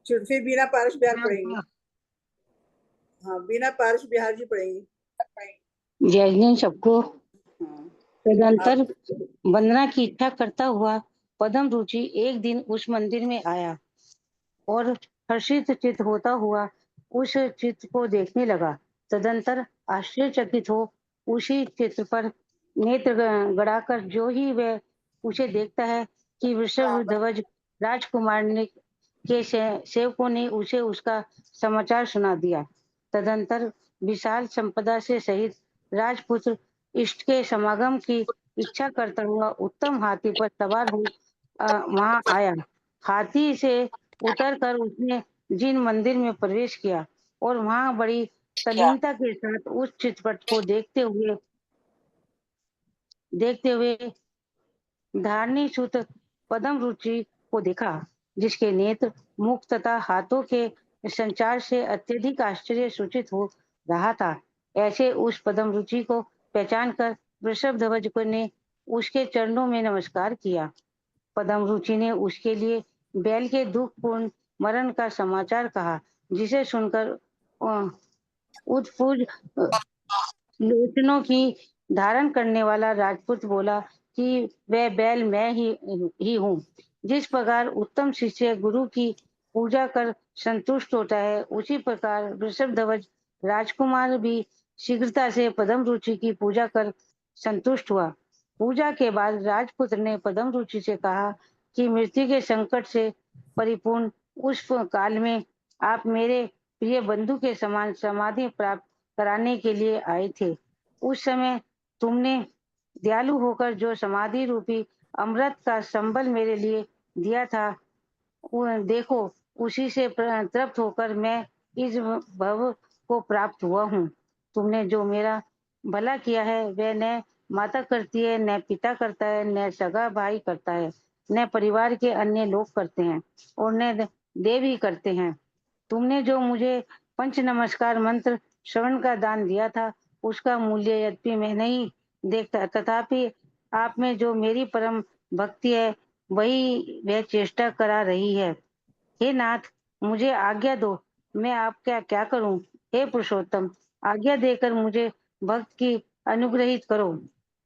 फिर बीना पारस बिहार पढ़ेंगे। हाँ, बीना पारस बिहार जी पढ़ेंगे। जय जैन सबको। तदंतर वंदना की इच्छा करता हुआ पद्म रुचि एक दिन उस मंदिर में आया और हर्षित चित्त होता हुआ उस चित्र को देखने लगा। तदंतर आश्चर्यचकित हो उसी चित्र पर नेत्र गड़ाकर जो ही वह उसे देखता है कि वृषभ ध्वज राजकुमार ने के सेवकों ने उसे उसका समाचार सुना दिया। तदंतर विशाल संपदा से सहित राजपुत्र इष्ट के समागम की इच्छा करता हुआ उत्तम हाथी पर सवार हो वहां आया। हाथी से उतरकर उसने जिन मंदिर में प्रवेश किया और वहां बड़ी तल्लीनता के साथ उस चित्रपट को देखते हुए धारणी सुत पदम रुचि को देखा, जिसके नेत्र मुख तथा हाथों के संचार से अत्यधिक आश्चर्य सूचित हो रहा था। ऐसे उस पदम रुचि को पहचान कर वृषभ ध्वज ने उसके चरणों में नमस्कार किया। पदम रुचि ने उसके लिए बैल के दुखपूर्ण मरण का समाचार कहा, जिसे सुनकर उत्फुल्ल लोचनों की धारण करने वाला राजपूत बोला कि वह बैल मैं ही हूँ। जिस प्रकार उत्तम शिष्य गुरु की पूजा कर संतुष्ट होता है, उसी प्रकार वृषभध्वज राजकुमार भी शीघ्रता से पदम रुचि की पूजा कर संतुष्ट हुआ। पूजा के बाद राजपुत्र ने पदम रुचि से कहा कि मृत्यु के संकट से परिपूर्ण उस काल में आप मेरे प्रिय बंधु के समान समाधि प्राप्त कराने के लिए आए थे। उस समय तुमने दयालु होकर जो समाधि रूपी अमृत का संबल मेरे लिए दिया था, देखो उसी से तृप्त होकर मैं इस भव को प्राप्त हुआ हूँ। तुमने जो मेरा भला किया है वह न माता करती है, न पिता करता है, न सगा भाई करता है, न परिवार के अन्य लोग करते हैं और न देव ही करते हैं। तुमने जो मुझे पंच नमस्कार मंत्र श्रवण का दान दिया था, उसका मूल्य यद्यपि मैं नहीं देखता, तथापि आप में जो मेरी परम भक्ति है वही वह चेष्टा करा रही है। हे नाथ, मुझे आज्ञा दो, मैं आपका क्या करूं? हे पुरुषोत्तम, आज्ञा देकर मुझे भक्त की अनुग्रहित करो।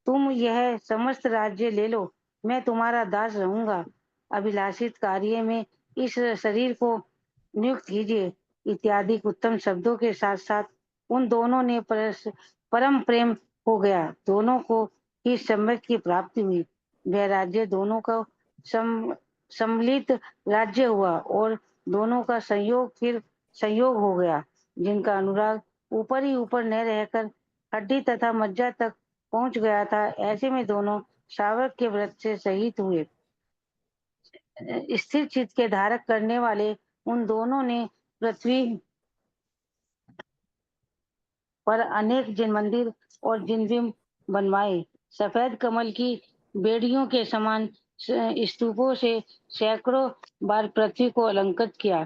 तुम यह समस्त राज्य ले लो, मैं तुम्हारा दास रहूंगा। अभिलाषित कार्य में इस शरीर को नियुक्त कीजिए। इत्यादि उत्तम शब्दों के साथ साथ उन दोनों ने परम प्रेम हो गया। दोनों को ही सम्यक की प्राप्ति हुई। वह राज्य दोनों का सम्मिलित राज्य हुआ और दोनों का संयोग हो गया, जिनका अनुराग ऊपर ही ऊपर न रहकर हड्डी तथा मज्जा तक पहुंच गया था। ऐसे में दोनों शावक के व्रत से सहित हुए। स्थिर चित्त के धारक करने वाले उन दोनों ने पृथ्वी पर अनेक जिन मंदिर और जिन बिंब बनवाए। सफेद कमल की बेड़ियों के समान स्तूपों से सैकड़ों बार पृथ्वी को अलंकृत किया।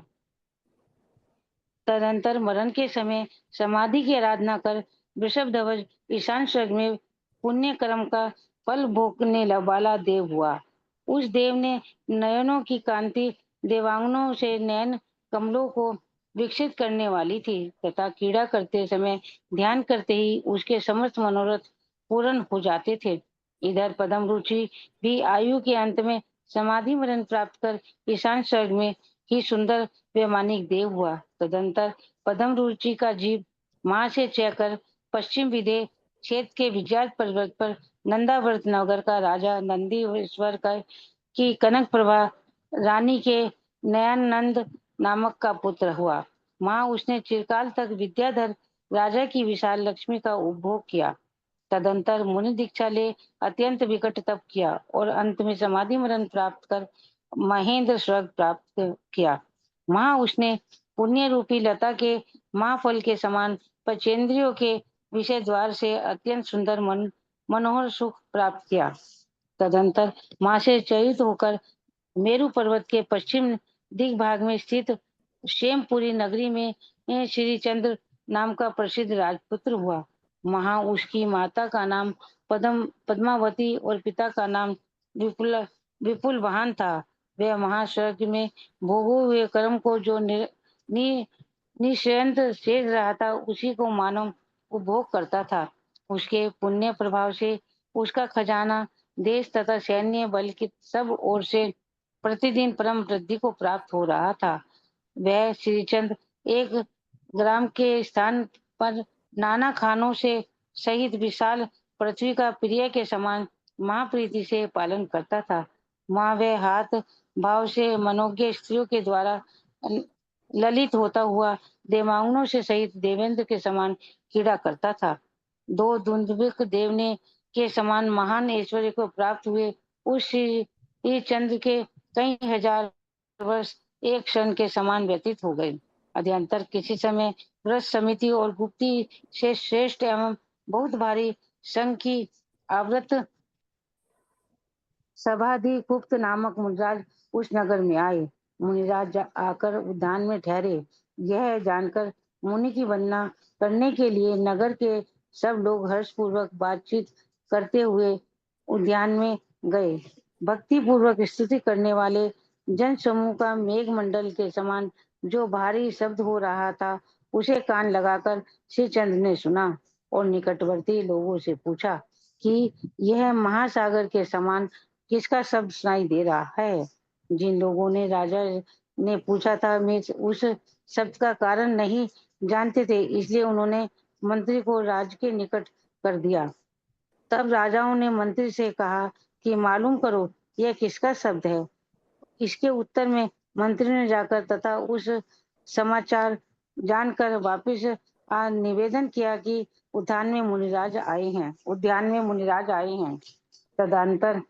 तदंतर मरण के समय समाधि की आराधना कर वृषभध्वज ईशान स्वर्ग में पुण्य कर्म का फल भोगने वाला देव हुआ। उस देव ने नयनों की कांति देवांगनों से नयन कमलों को विकसित करने वाली थी तथा क्रीड़ा करते समय ध्यान करते ही उसके समस्त मनोरथ पूर्ण हो जाते थे। इधर पदम रुचि भी आयु के अंत में समाधि मरण प्राप्त कर ईशान स्वर्ग में ही सुंदर वैमानिक देव हुआ। तदंतर पदम रुचि का जीव मां से चयकर पश्चिम विदेह क्षेत्र के विजयात पर्वत पर नंदाव्रत नगर का राजा नंदीश्वर का की कनक प्रभा रानी के नयानंद नामक का पुत्र हुआ। वहां उसने चिरकाल तक विद्याधर राजा की विशाल लक्ष्मी का उपभोग किया। तदंतर मुनि दीक्षा ले अत्यंत विकट तप किया और अंत में समाधि मरण प्राप्त कर महेंद्र स्वर्ग प्राप्त किया। वहां उसने पुण्य रूपी लता के महाफल के समान पंचेंद्रियों के विषय द्वार से अत्यंत सुंदर मनोहर सुख प्राप्त किया। तदंतर मां से चयित होकर मेरु पर्वत के पश्चिम दिग्भाग में स्थित शेमपुरी नगरी में श्रीचंद्र नाम का प्रसिद्ध राजपुत्र हुआ। वहां उसकी माता का नाम पद्मावती और पिता का नाम विपुल वाहन था। वह महास्वर्ग में भोगे हुए कर्म को जो निश्चयंत शेष रहा था, उसी को मानव उपभोग करता था। उसके पुण्य प्रभाव से उसका खजाना देश तथा सैन्य बल की सब ओर से प्रतिदिन परम वृद्धि को प्राप्त हो रहा था। वह श्रीचंद्र एक ग्राम के स्थान पर नाना खानों से सहित विशाल पृथ्वी का प्रिय के समान महाप्रीति से पालन करता था। वहाँ वह हाथ भाव से मनोज्ञ स्त्रियों के द्वारा ललित होता हुआ देवांगनों से सहित देवेंद्र के समान क्रीड़ा करता था। दो दुंदुभिक देवने के समान महान ऐश्वर्य को प्राप्त हुए उस श्री चंद्र के कई हजार वर्ष एक क्षण के समान व्यतीत हो गए। अध्यंतर किसी समय व्रत समिति और गुप्ती से श्रेष्ठ एवं बहुत भारी संघ की आवृत सभाधि गुप्त नामक मुनिराज उस नगर में आए। मुनिराज आकर उद्यान में ठहरे। यह जानकर मुनि की वंदना करने के लिए नगर के सब लोग हर्षपूर्वक बातचीत करते हुए उद्यान में गए। भक्ति पूर्वक स्तुति करने वाले जन समूह का मेघ मंडल के समान जो भारी शब्द हो रहा था उसे कान लगाकर श्री चंद्र ने सुना और निकटवर्ती लोगों से पूछा कि यह महासागर के समान किसका शब्द सुनाई दे रहा है। जिन लोगों ने राजा ने पूछा था मैं उस शब्द का कारण नहीं जानते थे, इसलिए उन्होंने मंत्री को राज के निकट कर दिया। तब राजाओं ने मंत्री से कहा कि मालूम करो यह किसका शब्द है। इसके उत्तर में मंत्री ने जाकर तथा उस समाचार जानकर वापिस निवेदन किया कि उद्यान में मुनिराज आए हैं। तदंतर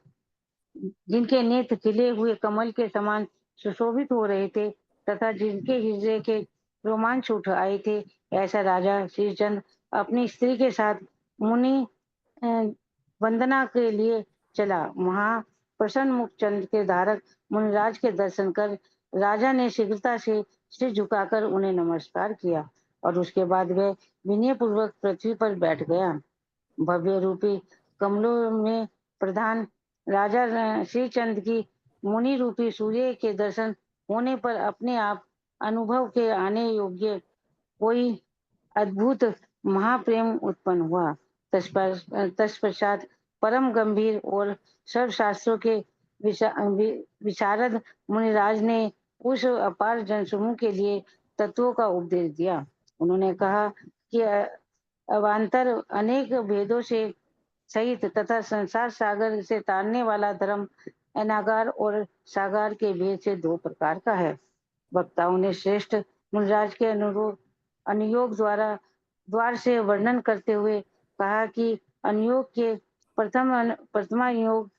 जिनके नेत्र खिले हुए कमल के समान सुशोभित हो रहे थे तथा जिनके हृदय के रोमांच उठ आए थे, ऐसा राजा श्रीचंद्र अपनी स्त्री के साथ मुनि वंदना के लिए चला। वहां प्रसन्न मुख चंद्र के धारक मुनिराज के दर्शन कर राजा ने शीघ्रता से सिर झुकाकर उन्हें नमस्कार किया और उसके बाद वह विनय पूर्वक पृथ्वी पर बैठ गया। भव्य रूपी कमलों में प्रधान राजा श्री चंद्र की मुनि रूपी सूर्य के दर्शन होने पर अपने आप अनुभव के आने योग्य कोई अद्भुत महाप्रेम उत्पन्न हुआ। तत्पश्चात परम गंभीर और सर्व शास्त्रों के विशारद मुनिराज ने उस अपार जनसमूह के लिए तत्वों का उपदेश दिया। उन्होंने कहा कि अवान्तर अनेक भेदों से सहित तथा संसार सागर से तारने वाला धर्म अनागार और सागार के भेद से दो प्रकार का है। वक्ताओं ने श्रेष्ठ मुनिराज के अनुयोग द्वार से वर्णन करते हुए कहा कि अनुयोग के प्रथमा योग,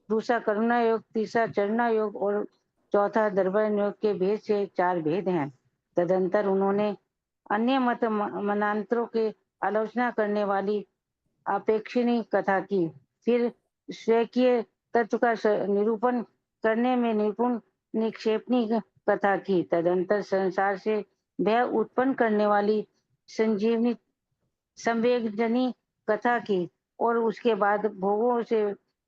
दूसरा करुणा योग, तीसरा चरणा योग और चौथा दर्पण योग के भेद से चार भेद हैं। तदंतर उन्होंने अन्य मत मनांतरों के आलोचना करने वाली अपेक्षिणी कथा की। फिर स्वकीय तत्व का निरूपण करने में निपुण निक्षेपणी कथा की। तदंतर संसार से भय उत्पन्न करने वाली संजीवनी संवेगजनी कथा की और उसके बाद भोगों से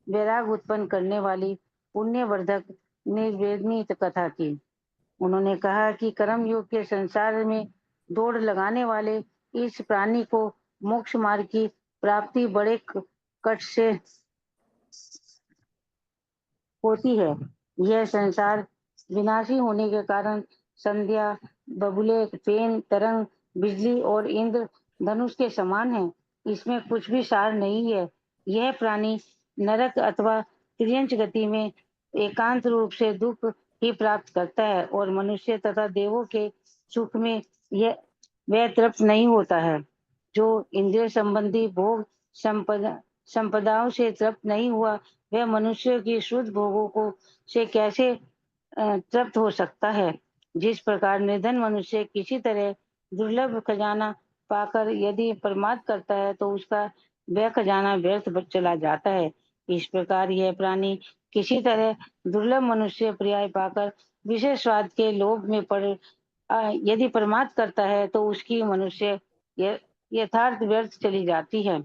वैराग उत्पन्न करने वाली पुण्यवर्धक निर्वेदनी कथा की। उन्होंने कहा कि कर्म योग के संसार में दौड़ लगाने वाले इस प्राणी को मोक्ष मार्ग की प्राप्ति बड़े कष्ट से होती है। यह संसार विनाशी होने के कारण संध्या, बबुले, फेन, तरंग, बिजली और इंद्र धनुष के समान है। इसमें कुछ भी सार नहीं है। यह प्राणी नरक अथवा त्रियंच गति में एकांत रूप से दुख ही प्राप्त करता है और मनुष्य तथा देवों के सुख में वह तृप्त नहीं होता है। जो इंद्रिय संबंधी भोग संपदाओं से तृप्त नहीं हुआ, वह मनुष्य की शुद्ध भोगों को से कैसे तृप्त हो सकता है। जिस प्रकार निर्धन मनुष्य किसी तरह दुर्लभ खजाना पाकर यदि प्रमाद करता है तो उसका वह खजाना व्यर्थ चला जाता है, इस प्रकार यह प्राणी किसी तरह दुर्लभ मनुष्य पर्याय पाकर विशेष स्वाद के लोभ में पड़ यदि प्रमाद करता है तो उसकी मनुष्य यथार्थ व्यर्थ चली जाती है।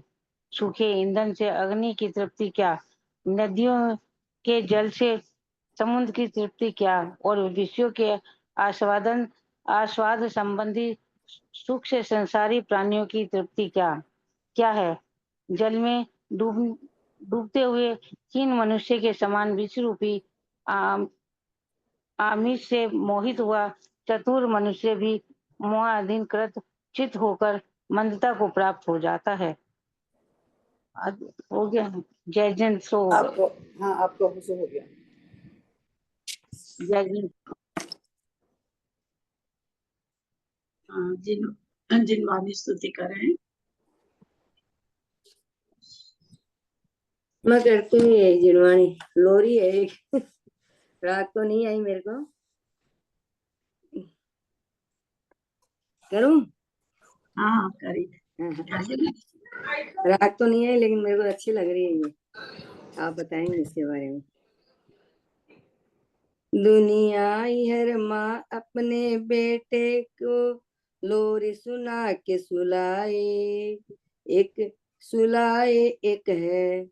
सूखे ईंधन से अग्नि की तृप्ति क्या, नदियों के जल से समुद्र की तृप्ति क्या और विषयों के आस्वाद संबंधी सुख से संसारी प्राणियों की तृप्ति क्या है। जल में डूबते हुए हीन मनुष्य के समान विष रूपी आमिष से मोहित हुआ चतुर मनुष्य भी मोहाधीन कृत चित होकर मंदता को प्राप्त हो जाता है। हो गया ना? जय जन सो हो गए। आपको, हाँ आपको हुजूर हो गया। जय जन। हाँ, जिन वाणी स्तुति करें। मैं करती हूँ ये जिनवाणी लोरी है एक। रात को नहीं आई मेरे को, करूँ? हाँ करी। रात तो नहीं आई लेकिन मेरे को अच्छी लग रही है ये। आप बताएंगे इसके बारे में। दुनिया हर माँ अपने बेटे को लोरी सुना के सुलाए, एक सुलाए एक है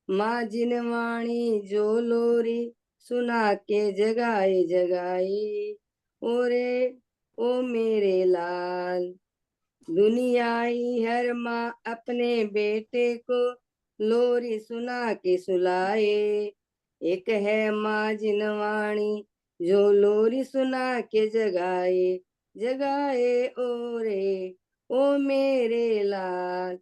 माँ जिनवाणी जो लोरी सुना के जगाए जगाए। ओरे ओ मेरे लाल, दुनिया हर माँ अपने बेटे को लोरी सुना के सुलाए, एक है माँ जिनवाणी जो लोरी सुना के जगाए जगाए। ओरे ओ मेरे लाल,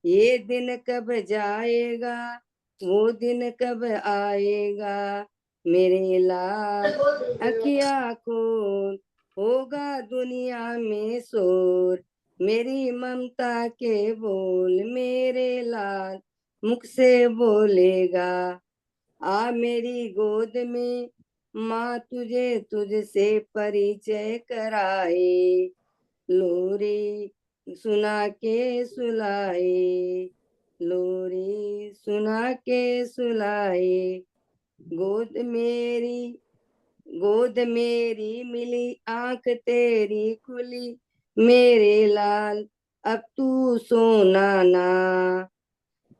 ये दिन कब जाएगा वो दिन कब आएगा मेरे लाल, अखियाँ खोल होगा दुनिया में शोर, मेरी ममता के बोल मेरे लाल मुख से बोलेगा। आ मेरी गोद में माँ तुझे तुझसे परिचय कराए, लोरी सुना के सुलाए, लोरी सुना के सुलाए। गोद मेरी मिली आंख तेरी खुली मेरे लाल, अब तू सोना ना,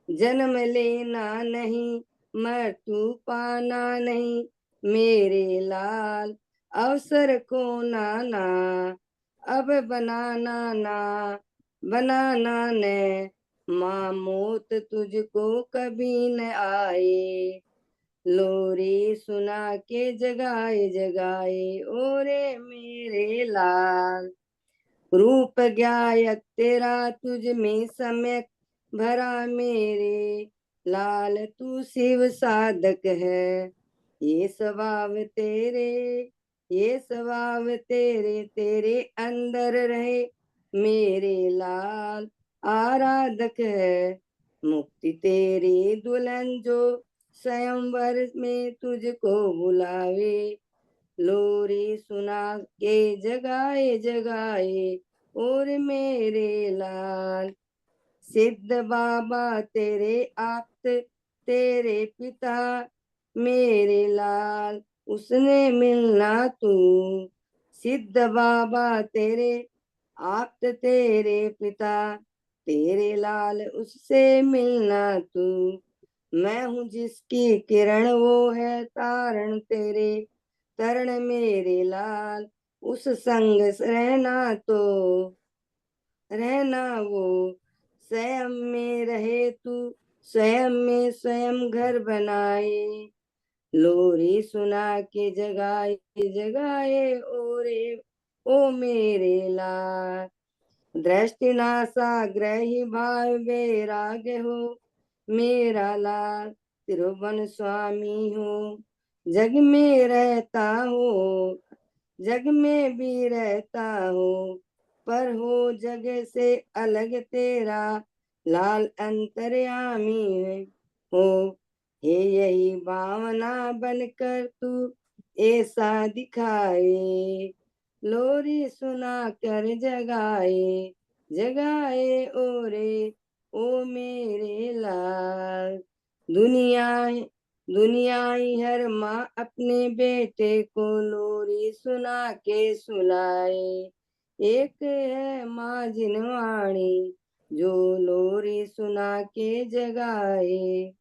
जन्म लेना नहीं मृत्यु पाना नहीं मेरे लाल, अवसर को नाना अब बनाना न माँ मौत तुझको कभी न आए, लोरी सुना के जगाए जगाए। ओरे मेरे लाल, रूप गायक तेरा तुझ में समय भरा मेरे लाल, तू शिव साधक है ये स्वभाव तेरे तेरे अंदर रहे मेरे लाल, आराधक है मुक्ति तेरी दुल्हन जो स्वयंवर में तुझको बुलावे, लोरी सुना के जगाए जगाए। और मेरे लाल, सिद्ध बाबा तेरे आप्त तेरे पिता मेरे लाल, उसने मिलना तू, सिद्ध बाबा तेरे आप्त तेरे पिता तेरे लाल उससे मिलना तू, मैं हूँ जिसकी किरण वो है तारण तेरे तरण मेरे लाल, उस संग रहना वो स्वयं में रहे तू, स्वयं में स्वयं घर बनाए, लोरी सुना के जगाए जगाए। ओरे ओ मेरे लाल, दृष्टि नासा ग्रही भाव वैराग्य हो मेरा लाल, त्रिभुवन स्वामी हो जग में रहता हो, जग में भी रहता हो पर हो जग से अलग तेरा लाल अंतर्यामी है हो, हे यही भावना बनकर तू ऐसा दिखाए, लोरी सुना कर जगाए जगाए। ओरे ओ मेरे लाल, दुनिया हर माँ अपने बेटे को लोरी सुना के सुलाए, एक है माँ जिनवाणी जो लोरी सुना के जगाए।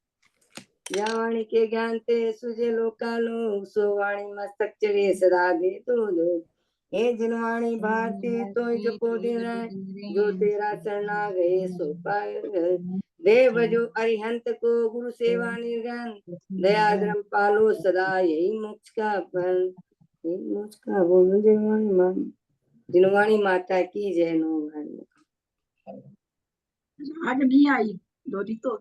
या वाणी के ज्ञान ते सुजे लोकालो, सो वाणी मस्तक चढ़े सदा दे तो दो, हे जिनवाणी भारती तो जपो दिन जो तेरा शरणा गए सो पाए, देव जो अरिहंत को गुरु सेवा निर्गन, दया धर्म पालो सदा यही मोक्ष का फल, यही मोक्ष का बोलो जिनवाणी माता की जय। नो आज नहीं आई लोरी तो